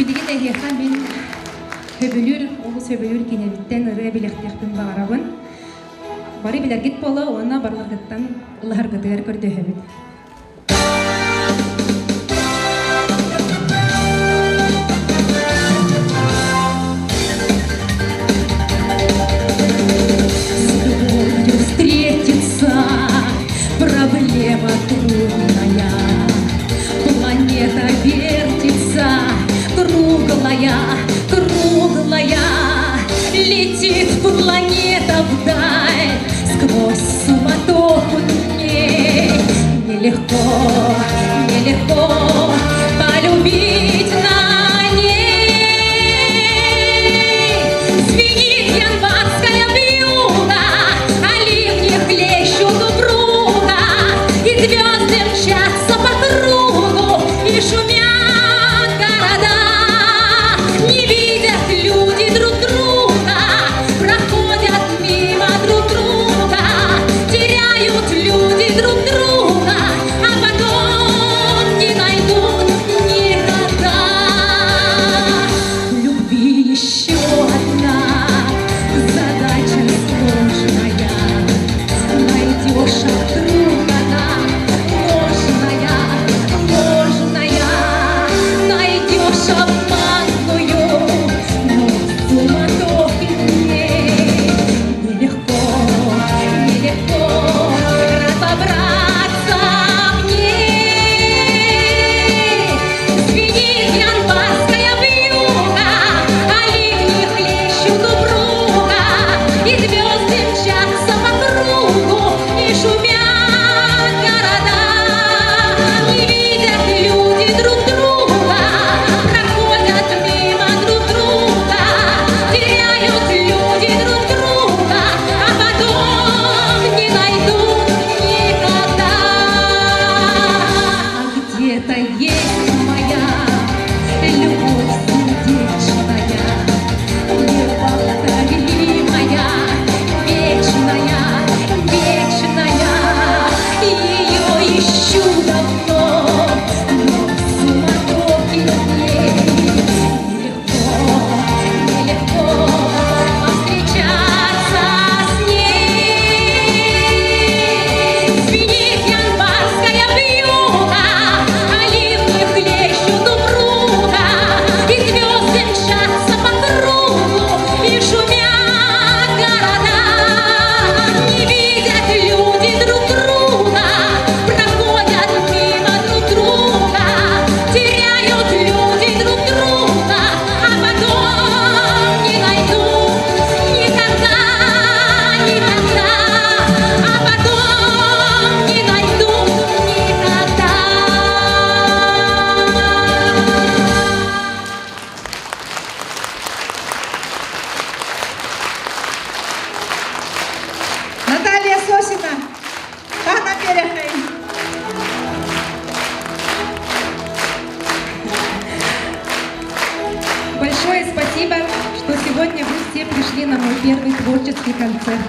Билигин эхихан мен хөбөлүр, олус хөбөлүр кинебиттен ыры билектехтин багарабын. Бары билергит боло, она барларгыттан ыларгытыгар көрдөһөбүт. Встретиться проблема трудная, планета вертится, круглая, круглая, летит планета вдаль, сквозь суматоху дней. Нелегко, нелегко полюбить на ней. Звенит январская вьюга, а ливни хлещут упруга, и звезды мчатся по кругу, и шумят города. Не видят люди друг друга, проходят мимо друг друга, теряют люди друг друга, а потом не найдут никогда. В любви еще одна задача сложная. Найдешь, а вдруг она ложная, ложная. Найдешь обманную, но в суматохе дней нелегко, нелегко разобраться в ней. Звенит январская вьюга, а ливни хлещут упруга, и звезды мчатся по кругу, и шумят города. Не видят люди друг друга, проходят мимо друг друга, теряют люди друг друга, а потом не найдут никогда. А где-то есть моя любовь сердечная, неповторимая, вечная, вечная. Ее ищу давно, но в суматохе дней нелегко, нелегко повстречаться с ней. Звенит январская вьюга, а ливни хлещут упруга, и звезды мчатся по кругу, и шумят города. Не видят люди друг друга, проходят мимо друг друга, теряют люди друг друга, а потом не найдут никогда, никогда, а потом не найдут никогда. Наталья Сосина, Хана Перехей. Большое спасибо, что сегодня вы все пришли на мой первый творческий концерт.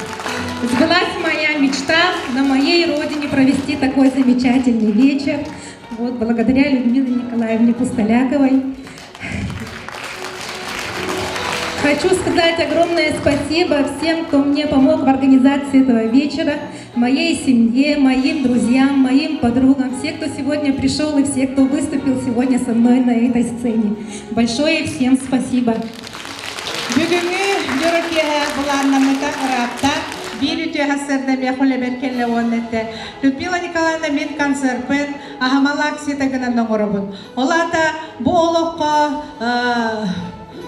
Сбылась моя мечта на моей родине провести такой замечательный вечер. Вот, благодаря Людмиле Николаевне Пустоляковой. Хочу сказать огромное спасибо всем, кто мне помог в организации этого вечера, моей семье, моим друзьям, моим подругам, все, кто сегодня пришел и все, кто выступил сегодня со мной на этой сцене. Большое всем спасибо. Бүгүнгү жөрөкие буланнамыта ырапта бир үтө хасырда бехоле беркеле оннете. Людмила Николаевна мен концертпен ахамалак сетагынан оңоробун. Олата бу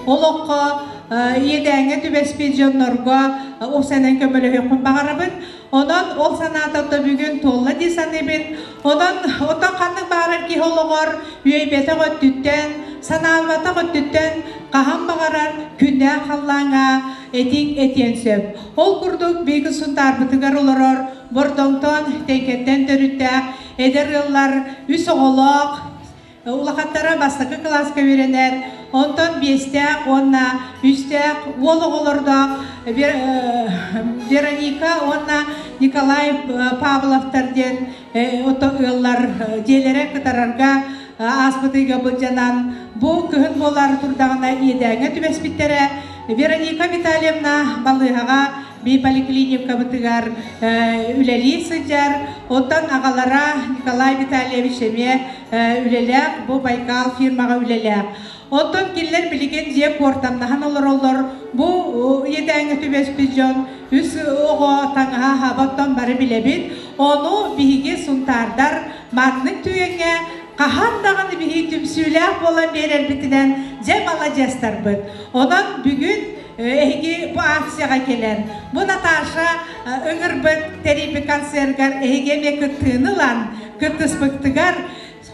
олокко едәңе түбәспен жоннорго осанан көмөлө хөкүм багарабын. Онон ол санатата бүгүн толла дисанебин. Онон отаканны багарар ки хологор үйбете готтүттен, саналбата готтүттен кахам багарар күндә халлаңа этик этенсеп. Ол курдук беги сунтар бытыгар олорор бордоңтон текеттен төрүттәк эдерлар үс оголок улахаттара бастакы класска беренер. Онтон бестәк, онна үстәк, ологолорда Вероника, онна Николай Павловтарден ото ыллар делере кытарарга аспытыга бұджанан бу кыһын болар турдагына иедәңе түбәспиттере Вероника Витальевна балыгага би поликлиника бытыгар үлели сыджар, оттан агалара Николай Витальевич эме үлеләк, бу Байкал фирмага үлеләк. Оттан киллер билеген жеп ортамнахан олор, бу иедәңе түбәспит жон, үс ого таңа хабаттан бары билебит, onu bihiге сунтардар матны түйеңе қахандағаны бігі түмсүләк болан берер бітінен жай мала жастар бұд. Онан бүгін әйге бұ акцияға келен. Бұ Наташа өңір бұд терапия концергар әйге ме күттіңілан, күттіспіктігар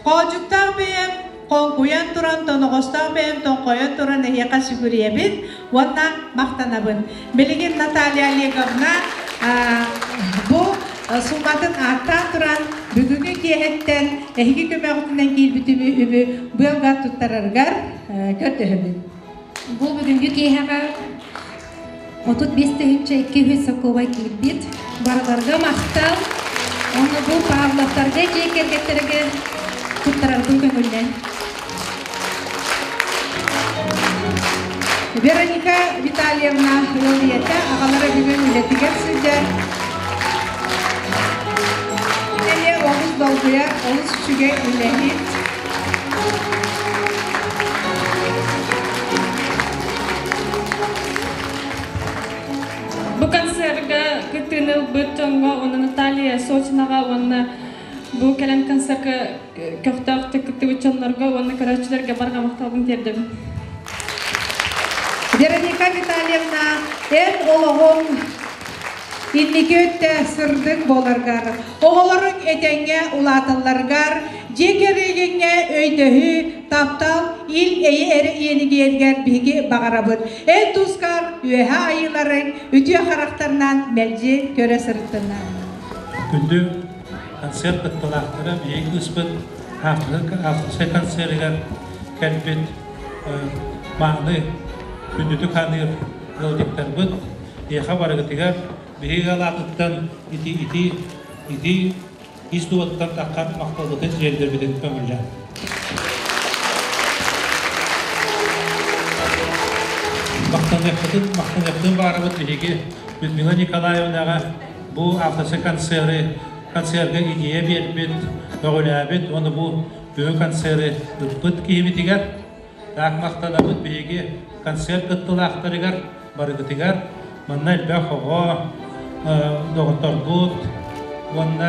қолжықтақ бейім, қон қоян тұран, тоноғыстақ бейім, тон қоян тұран әйеқа сүгірие бін, онна мақтанабын. Білеген Наталья Олеговна бұ Суматын артан тұран бүгінгі кейхеттен әйгі көмәғытынан кейл бүтімі үбі бұйылға тұттарарғар көрді. Бұл бүгінгі кейхаға 35-200 соковай кейлбет, барыларға мақтал, оны бұл пағылақтарға жекергеттерге тұттарарғын көңілден. Вероника Витальевна Лолиета ағалары бүгін үлетігер сүздер. Олыс долгуя, олыс үшіге үләхет. Бұл концертға күттіңіл бұттыңға, оны Наталья Сочинаға, оны бұл кәлен концертқа көқтақты күтті өтчанларға, оны көрәтшілерге барға мақталғын тердім. Вероника Витальевна, ән олығын Инники өтті сырдың боларғар, оғылырың әтәңе ұлатыларғар, жекерегенге өйдігі таптал, ил әйі әрі еніге ергер бігі бағарабын. Ән тұскар, өйі айыларың, үтіе қарақтарынан мәлже көре сырттынан. Күнді концерт бұттылақтыры, егі ұспыт, автысы концертігер кәлбет маңды күндіті қаныр ғылдектер бұд, еға барығытығар, Биһига лаатыттан ити истуаттан таққан мақталдығын жердербеден көңілжан. Мақтанықтың барыбыт биһиги Людмила Николаевнаға бұл автосы концерге идея бербет, өғіләбет, оны бұл бүгін концерті ұтпыт кейімітігер, тақ мақталабыт биһиги концерт ұттылақтырығар, барығытығар, мұнна әлбәқ оға, Доғыттар бұд, онына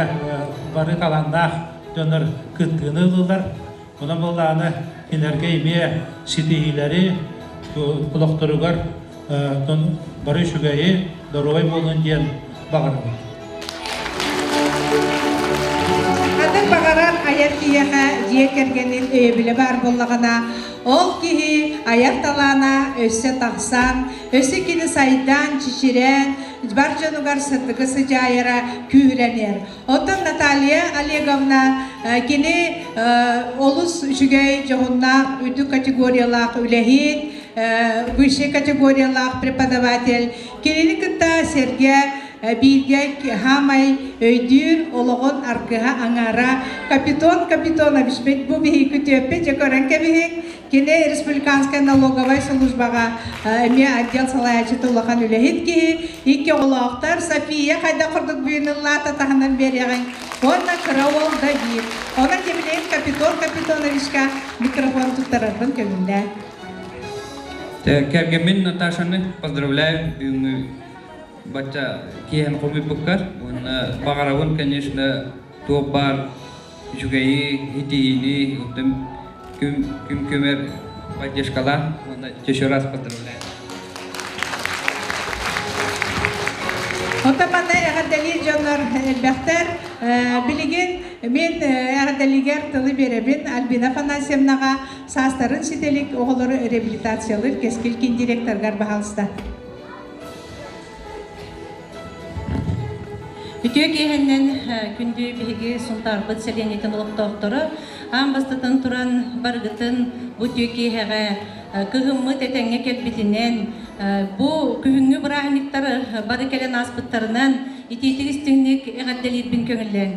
бары қаландақ жоныр күттіғіні ұлылар. Оны бұллағыны кенерге еме сетейілері құлақтырығар бары шүгәйі дұруай болын ден бағарады. Қадыр бағаран аяр кияға жекергенін өйбілі бар болағына, ол кейі аяқ талана өсі тақсан, өсі кені сайдан чиширен, бар жанугар сыдығы сыжайыра күйіренер. Отын Наталья Олеговна кені олыс жүгей жоғыннақ үді категориялақ үләхет, выше категориялақ преподаватель, кенені күтті серге Бирге хамай өйдүр олоғын арқыға аңара Капитонович бет бұл бігі күтөппе жекоран кәбіген кене республиканская налоговая службаға әме отдел салаячыты олаған үләхет кейі ике олақтар София қайда құрдық бүйінің лата тағынан береген онна қырау ол да бейіп. Онан кемелейін Капитоновичка микрофон тұттарардың көмінде. Кәргемен Наташаны поздравляю. Бача киен хоби буккар, он багаравон, конечно, туобар, жугаи, хитиини, утым кюмер поддержкала, он еще раз поздравляю. Отаманда ягадали жонор элбахтар билеген мен ягадалигер тылы беребин Альбина Афанасьевнага састарын сителик оголору реабилитациялар кескилкен директоргар бахалыста. Ütüye gehenden kündü bihi suntargıt seleniyetin oluktoqtoru ambastatan turan bargıtın bu tüyekehege kıhımı tetenge kelbitinen bu kühüngü bırahniktarı barı kelen aspıttarından ititigistininik egaddelit bin köngüllen.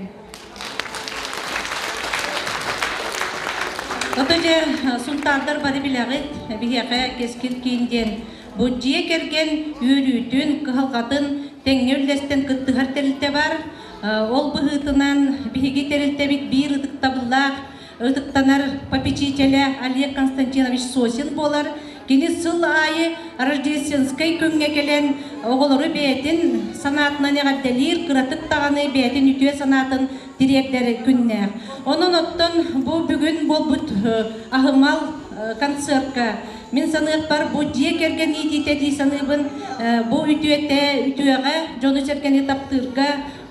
Отоже сунтардар бары билегит бихеке кескил кийинден Буджие керген үйрүтүн, кыхалгатын, теңе үллестен кыттыгар терилте бар. Ол быхытынан биһиги терилте бит бир ыдык табыллак, ыдыктанар попечителя Олег Константинович Сосин болар. Кини сыл айы рождественской күнгө келен оголору бетин санатынан эгадделир, кыратык таганы бетин үтүө санатын директори күннер. Онон оттон бу бүгүн болбут ахымал концертка мен санык бар бу жие керген идите ди саныбын бу үтүөгө жону серкен таптырга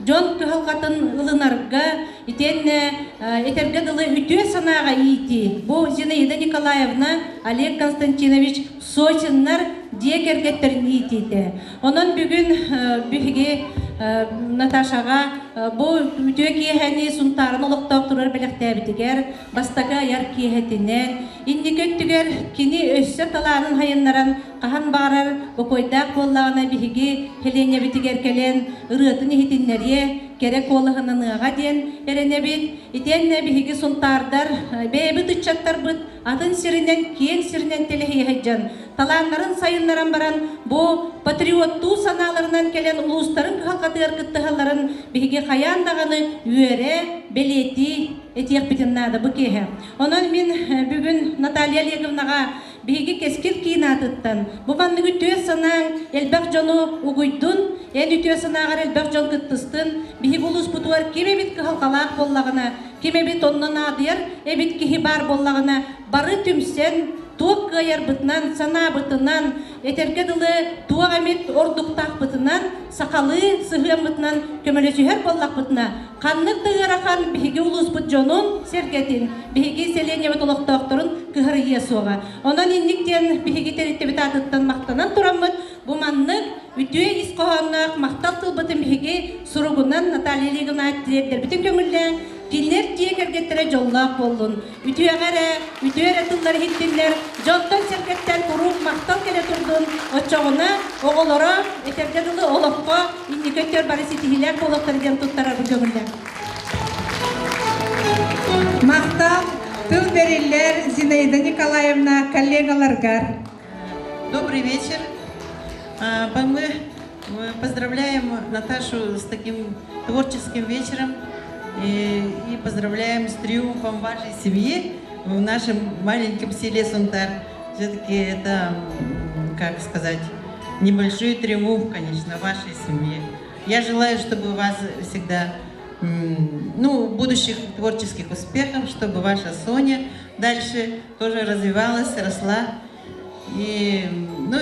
жон кыхалгатын ылынарга итенне этерге дылы үтүө санаага ити бу Зинаида Николаевна Олег Константинович Сочиннар жие кергеттерин итите. Онон бүгүн биһиги Наташага бу үтүө киэхени сунтарын олоктоктурар белектебитигер бастага аяр киэхетинен инникөттүгер кини өссө талаанын хайыннаран кахан баарар бокойдаак боллагана биһиги хеленебитигер келен ырыатын ихитиннерие керек олыгыныныга диен эренебит итенне биһиги сунтардар бээбит ыччаттарбыт атын сиринен киен сиринен телехиэжжан талааннарын сайыннаран баран бу патриоттуу санааларынан келен улустарын кыхалкатыгар кыттыгалларын биһиги хаян даганы үөре белети этиэхпитин наада бу киэхэ. Онон мен бүгүн Наталья Олеговнага биһиги кескил кийнаатыттан бу банныгы түө санаң элбек жону угуйдун эн үтүө санаагар элбек жон кыттыстын биһиги улус бутуар кимебит кыхалкалаак боллагына кимебит оннон аадыяр эбит киһи бар боллагына бары түмсен туок кыайарбытынан санаабытынан этерге дылы туак эмит ордуктаакбытынан сакалы сыхыамбытынан көмөлөсүһөр боллакбытына каннык тыгырахан биһиги улуспут жонун сергетин биһиги селенебит олоктоокторун кыһырыйа суога онон инниктен биһиги териттебит атыттан мактанан тураммыт бу маннык үтүө ис кохонноок мактал тылбытын биһиги суругунан Наталья Олеговна директорбитин көңүлле Кинер тие кергеттере жоллаак болдун. Үтүөре тыллар хиттинлер, жонтон сергеттер куруп мактал келе турдун. Очоғуна оголоро этерге дылы олопко инникөттөр бары ситихилер болоктор ден туттарар бу көңүллер. Мактал тыл бериллер Зинаида Николаевна коллегаларгар. Добрый вечер. Мы поздравляем Наташу с таким творческим вечером. И поздравляем с триумфом вашей семьи в нашем маленьком селе Сунтар. Все-таки это, как сказать, небольшой триумф, конечно, вашей семьи. Я желаю, чтобы у вас всегда, будущих творческих успехов, чтобы ваша Соня дальше тоже развивалась, росла. И,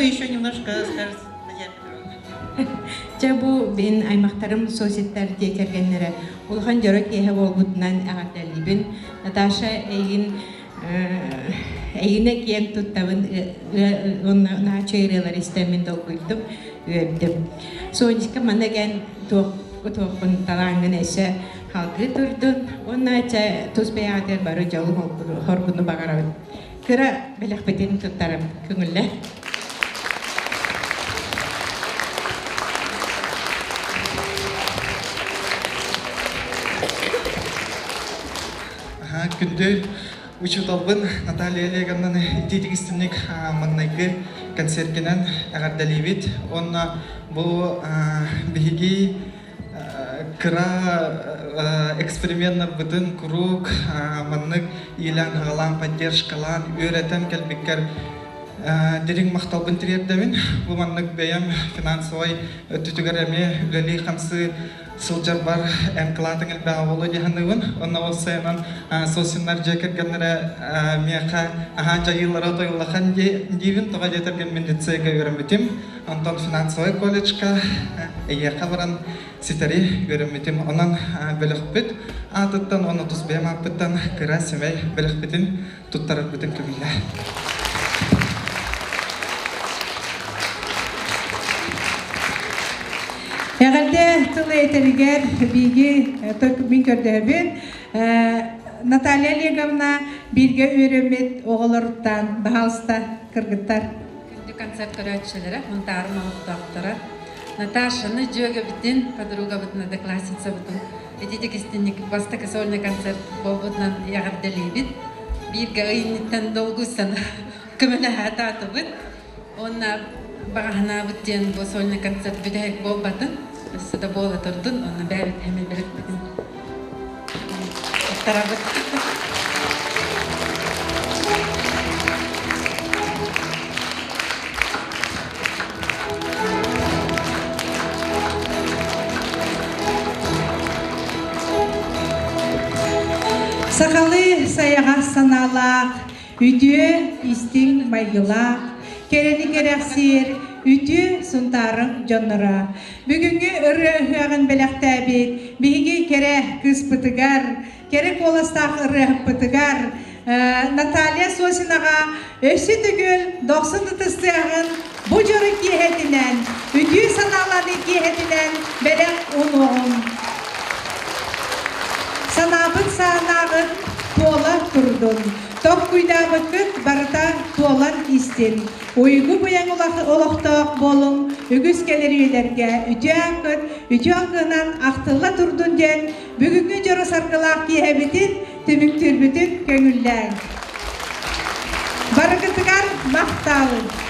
еще немножко скажет Татьяна Петровна. Чабу бин аймактарым соцсеттер текергеннере улхан жорок кеhe болбутунан агаталибин Наташа эйине киен туттабын онна чөйрелер истемин долгуйдум үөбдүм. Соничка манеген туокун талаңын эсе халкы турдун онна ча туспеятер бары жолу хоргуну багарабын. Кыра белекпетин туттарым көңүлле. Күнді учуталбын Наталья Олеговнаны ититигистинник маннайгы концерткенен агардалибит. Онна бу биһиги кыра эксперименттер бытын курук маннык илан галан поддержкалан үйрөтен келбиккер дерин макталбын тирердемин. Бу маннык бәям финансовый түтүгәреме үлели хамсы сылжар бар энклатын элбага болу диханыбын. Онна болсайынан сосиннар жекергенлере мияка жайыллара тойлахан дивин тога жетерген мен лицейге өремитим. Антон финансовый колледжка эйека баран ситери өремитим. Онан белехпит атыттан оны тусбем апыттан кыра семей белехпитин туттарып битин көмүлле. Эгерде тылы этеригер биги мен көрдөбүн Наталья Олеговна бирге үйрөмөт оголоруттан баалста кыргыттар. Күндү концерт көрөчүлөрү мынтарын алыктактара. Наташаны жөөгө битин подруга битин одноклассница битин. Эти текстинник баста сольный концерт болбутнан ягардалибит. bir gaynitten dolgusana kemene hatata bit. Ona bahana biten bu solna konцерт bidek bol batın. Sada bol atırdın ona bärit hemen berip bitin. Tarafı. Сақалы саяға саналақ, үтіе істің майғылақ, керені керексер, үтіе сұнтарың жоныра. Бүгінгі үрі үхіғын біліқтәбет, бігі кере кыз пытыгар, кере қоластақ үрі пытыгар, Наталья Сосинаға өсі түгіл 90 тұстығын бұ жұры кейхетінен, үтіе саналады кейхетінен бәлек ұнуғын. Санабын сағынағын тола тұрдың. Тоқ күйдабыққыт барыта толан істен. Ойғы бұян олықтақ болың, үгіз келер елерге үті аңқынан ақтылла тұрдың ден, бүгінгі жұры сарқылақ кейхебетін, түміктірбітін көңілләң. Барықытығар мақталын.